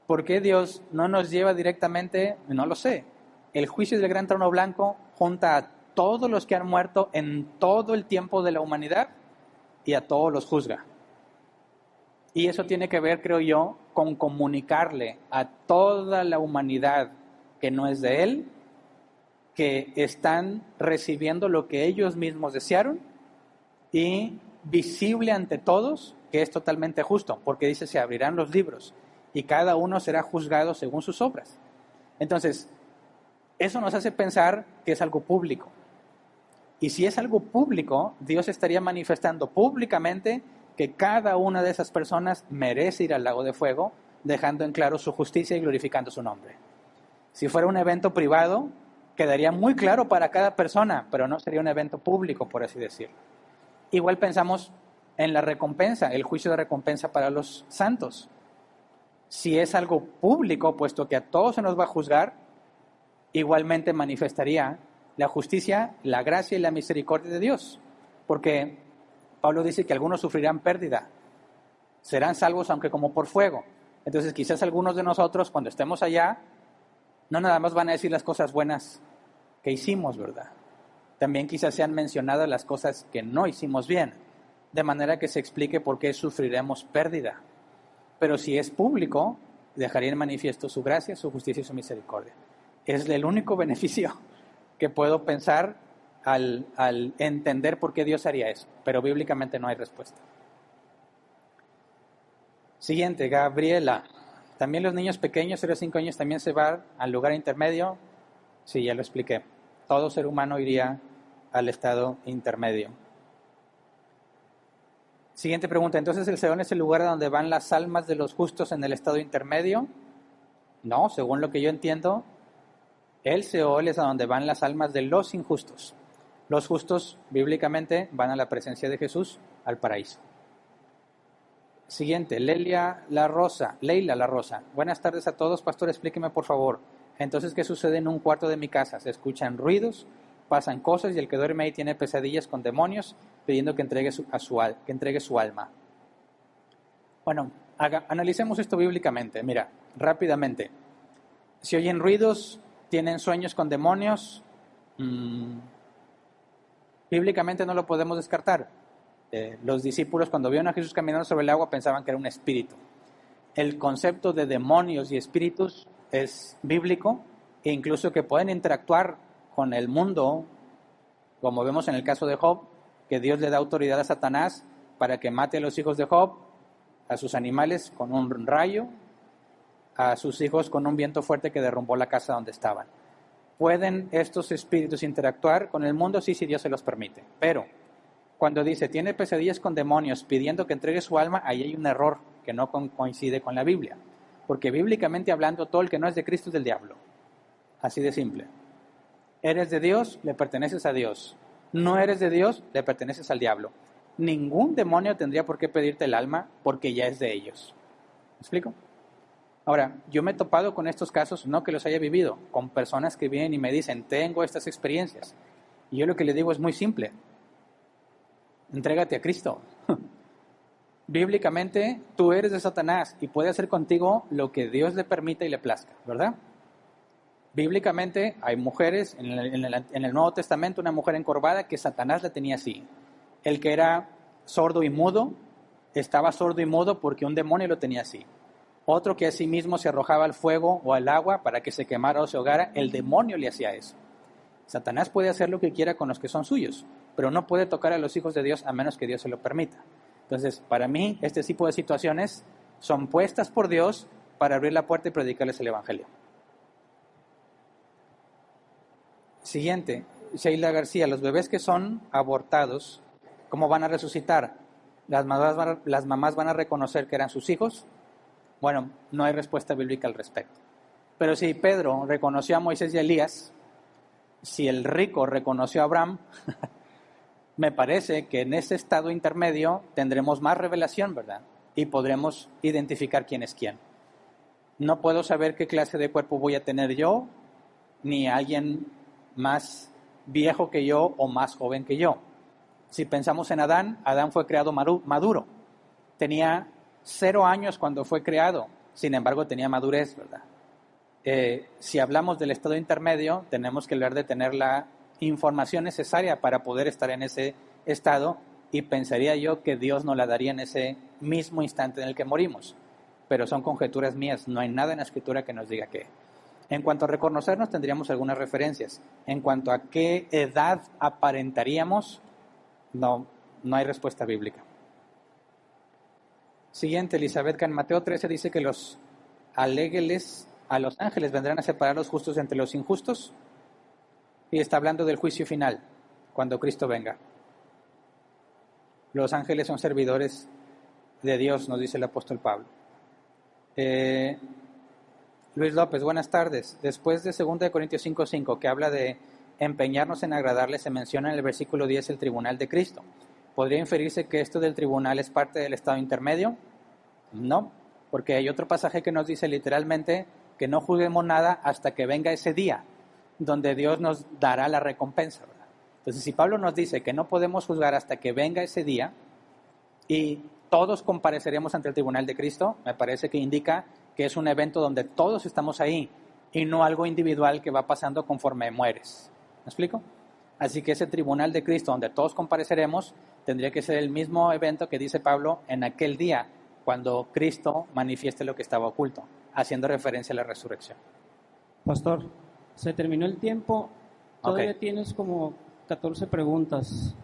A: ¿Por qué Dios no nos lleva directamente? No lo sé. El juicio del gran trono blanco junta a todos los que han muerto en todo el tiempo de la humanidad y a todos los juzga. Y eso tiene que ver, creo yo, con comunicarle a toda la humanidad que no es de Él, que están recibiendo lo que ellos mismos desearon, y visible ante todos que es totalmente justo, porque dice, se abrirán los libros y cada uno será juzgado según sus obras. Entonces, eso nos hace pensar que es algo público. Y si es algo público, Dios estaría manifestando públicamente que cada una de esas personas merece ir al lago de fuego, dejando en claro su justicia y glorificando su nombre. Si fuera un evento privado, quedaría muy claro para cada persona, pero no sería un evento público, por así decirlo. Igual pensamos en la recompensa, el juicio de recompensa para los santos. Si es algo público, puesto que a todos se nos va a juzgar, igualmente manifestaría la justicia, la gracia y la misericordia de Dios. Porque Pablo dice que algunos sufrirán pérdida, serán salvos aunque como por fuego. Entonces quizás algunos de nosotros cuando estemos allá, no nada más van a decir las cosas buenas que hicimos, ¿verdad? También quizás sean mencionadas las cosas que no hicimos bien, de manera que se explique por qué sufriremos pérdida. Pero si es público, dejaría en manifiesto su gracia, su justicia y su misericordia. Es el único beneficio que puedo pensar al entender por qué Dios haría eso, pero bíblicamente no hay respuesta. Siguiente, Gabriela. ¿También los niños pequeños, 0 a 5 años, también se van al lugar intermedio? Sí, ya lo expliqué. Todo ser humano iría al estado intermedio. Siguiente pregunta. ¿Entonces el Seol es el lugar donde van las almas de los justos en el estado intermedio? No, según lo que yo entiendo, el Seol es a donde van las almas de los injustos. Los justos, bíblicamente, van a la presencia de Jesús, al paraíso. Siguiente, Leila La Rosa. Buenas tardes a todos, pastor, explíqueme por favor. Entonces, ¿qué sucede en un cuarto de mi casa? Se escuchan ruidos, pasan cosas y el que duerme ahí tiene pesadillas con demonios pidiendo que entregue su alma. Bueno, analicemos esto bíblicamente. Mira, rápidamente. Si oyen ruidos, tienen sueños con demonios, bíblicamente no lo podemos descartar. Los discípulos cuando vieron a Jesús caminando sobre el agua pensaban que era un espíritu. El concepto de demonios y espíritus es bíblico, e incluso que pueden interactuar con el mundo, como vemos en el caso de Job, que Dios le da autoridad a Satanás para que mate a los hijos de Job, a sus animales con un rayo, a sus hijos con un viento fuerte que derrumbó la casa donde estaban. ¿Pueden estos espíritus interactuar con el mundo? Sí, si Dios se los permite. Pero cuando dice, tiene pesadillas con demonios pidiendo que entregue su alma, ahí hay un error que no coincide con la Biblia. Porque bíblicamente hablando, todo el que no es de Cristo es del diablo. Así de simple. Eres de Dios, le perteneces a Dios. No eres de Dios, le perteneces al diablo. Ningún demonio tendría por qué pedirte el alma porque ya es de ellos. ¿Me explico? Ahora, yo me he topado con estos casos, no que los haya vivido, con personas que vienen y me dicen, tengo estas experiencias. Y yo lo que les digo es muy simple. Entrégate a Cristo. bíblicamente tú eres de Satanás y puede hacer contigo lo que Dios le permita y le plazca, ¿verdad? Bíblicamente hay mujeres, en el Nuevo Testamento, una mujer encorvada que Satanás la tenía así. El que era sordo y mudo, estaba sordo y mudo porque un demonio lo tenía así. Otro que a sí mismo se arrojaba al fuego o al agua para que se quemara o se ahogara, el demonio le hacía eso. Satanás puede hacer lo que quiera con los que son suyos, pero no puede tocar a los hijos de Dios a menos que Dios se lo permita. Entonces, para mí, este tipo de situaciones son puestas por Dios para abrir la puerta y predicarles el Evangelio. Siguiente, Sheila García, los bebés que son abortados, ¿cómo van a resucitar? ¿Las mamás van a reconocer que eran sus hijos? Bueno, no hay respuesta bíblica al respecto. Pero si Pedro reconoció a Moisés y a Elías, si el rico reconoció a Abraham, me parece que en ese estado intermedio tendremos más revelación, ¿verdad? Y podremos identificar quién es quién. No puedo saber qué clase de cuerpo voy a tener yo, ni alguien más viejo que yo o más joven que yo. Si pensamos en Adán, Adán fue creado maduro. Tenía 0 años cuando fue creado, sin embargo tenía madurez, ¿verdad? Si hablamos del estado intermedio, tenemos que hablar de tener la información necesaria para poder estar en ese estado, y pensaría yo que Dios nos la daría en ese mismo instante en el que morimos. Pero son conjeturas mías, no hay nada en la Escritura que nos diga qué. En cuanto a reconocernos, tendríamos algunas referencias. En cuanto a qué edad aparentaríamos, no hay respuesta bíblica. Siguiente, Elizabeth, en Mateo 13 dice que los ángeles vendrán a separar los justos entre los injustos, y está hablando del juicio final, cuando Cristo venga. Los ángeles son servidores de Dios, nos dice el apóstol Pablo. Luis López, buenas tardes. Después de 2 Corintios 5:5, que habla de empeñarnos en agradarle, se menciona en el versículo 10 el tribunal de Cristo. ¿Podría inferirse que esto del tribunal es parte del estado intermedio? No, porque hay otro pasaje que nos dice literalmente que no juzguemos nada hasta que venga ese día, donde Dios nos dará la recompensa, ¿verdad? Entonces, si Pablo nos dice que no podemos juzgar hasta que venga ese día y todos compareceremos ante el tribunal de Cristo, me parece que indica que es un evento donde todos estamos ahí y no algo individual que va pasando conforme mueres. ¿Me explico? Así que ese tribunal de Cristo donde todos compareceremos tendría que ser el mismo evento que dice Pablo en aquel día, cuando Cristo manifieste lo que estaba oculto, haciendo referencia a la resurrección.
B: Pastor, se terminó el tiempo, todavía
A: Okay.
B: Tienes como 14 preguntas.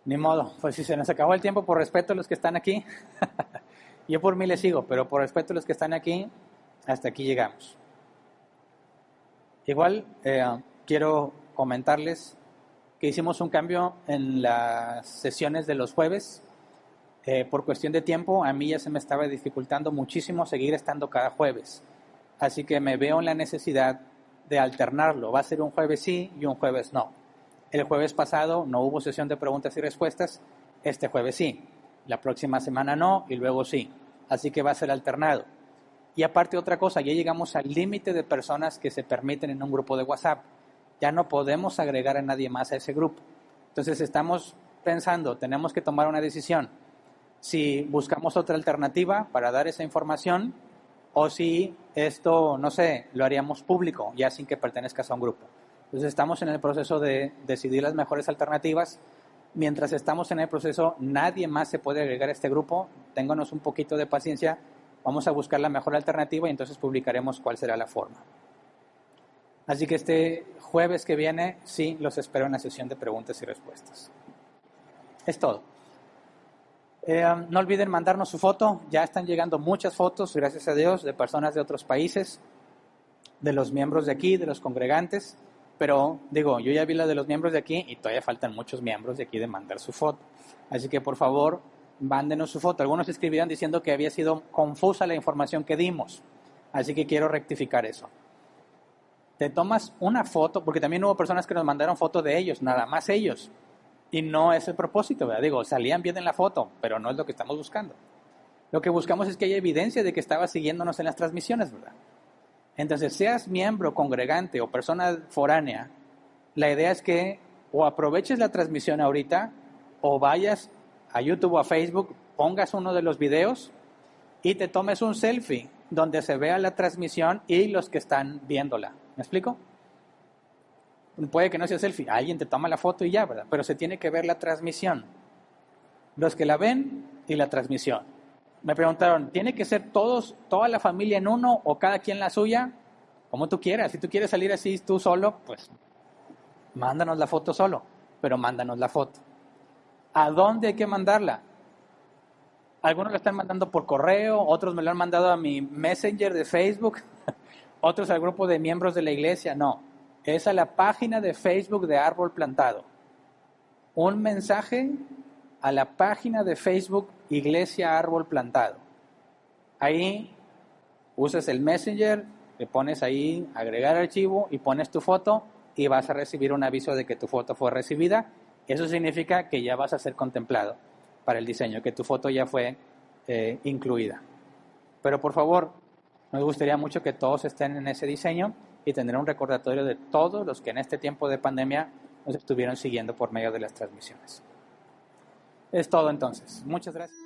A: Ni modo, pues si se nos acabó el tiempo, por respeto a los que están aquí, yo por mí les sigo, pero por respeto a los que están aquí, hasta aquí llegamos. Igual, quiero comentarles que hicimos un cambio en las sesiones de los jueves. Por cuestión de tiempo, a mí ya se me estaba dificultando muchísimo seguir estando cada jueves. Así que me veo en la necesidad de alternarlo. Va a ser un jueves sí y un jueves no. El jueves pasado no hubo sesión de preguntas y respuestas, este jueves sí. La próxima semana no y luego sí. Así que va a ser alternado. Y aparte otra cosa, ya llegamos al límite de personas que se permiten en un grupo de WhatsApp. Ya no podemos agregar a nadie más a ese grupo. Entonces estamos pensando, tenemos que tomar una decisión. Si buscamos otra alternativa para dar esa información o si esto, no sé, lo haríamos público, ya sin que pertenezcas a un grupo. Entonces estamos en el proceso de decidir las mejores alternativas. Mientras estamos en el proceso, nadie más se puede agregar a este grupo. Ténganos un poquito de paciencia. Vamos a buscar la mejor alternativa y entonces publicaremos cuál será la forma. Así que este jueves que viene, sí, los espero en la sesión de preguntas y respuestas. Es todo. No olviden mandarnos su foto. Ya están llegando muchas fotos, gracias a Dios, de personas de otros países, de los miembros de aquí, de los congregantes. Pero, digo, yo ya vi la de los miembros de aquí y todavía faltan muchos miembros de aquí de mandar su foto. Así que, por favor, mándenos su foto. Algunos escribieron diciendo que había sido confusa la información que dimos. Así que quiero rectificar eso. Te tomas una foto, porque también hubo personas que nos mandaron fotos de ellos, nada más ellos. Y no es el propósito, ¿verdad? Digo, salían bien en la foto, pero no es lo que estamos buscando. Lo que buscamos es que haya evidencia de que estabas siguiéndonos en las transmisiones, ¿verdad? Entonces, seas miembro, congregante o persona foránea, la idea es que o aproveches la transmisión ahorita o vayas a YouTube o a Facebook, pongas uno de los videos y te tomes un selfie donde se vea la transmisión y los que están viéndola. ¿Me explico? Puede que no sea selfie, alguien te toma la foto y ya, ¿verdad? Pero se tiene que ver la transmisión. Los que la ven y la transmisión. Me preguntaron, ¿tiene que ser toda la familia en uno o cada quien la suya? Como tú quieras. Si tú quieres salir así tú solo, pues mándanos la foto solo, pero mándanos la foto. ¿A dónde hay que mandarla? Algunos la están mandando por correo, otros me lo han mandado a mi Messenger de Facebook, otros al grupo de miembros de la iglesia. No, es a la página de Facebook de Árbol Plantado. Un mensaje a la página de Facebook Iglesia Árbol Plantado. Ahí usas el Messenger, le pones ahí agregar archivo y pones tu foto y vas a recibir un aviso de que tu foto fue recibida. Eso significa que ya vas a ser contemplado para el diseño, que tu foto ya fue incluida. Pero por favor, nos gustaría mucho que todos estén en ese diseño y tener un recordatorio de todos los que en este tiempo de pandemia nos estuvieron siguiendo por medio de las transmisiones. Es todo entonces. Muchas gracias.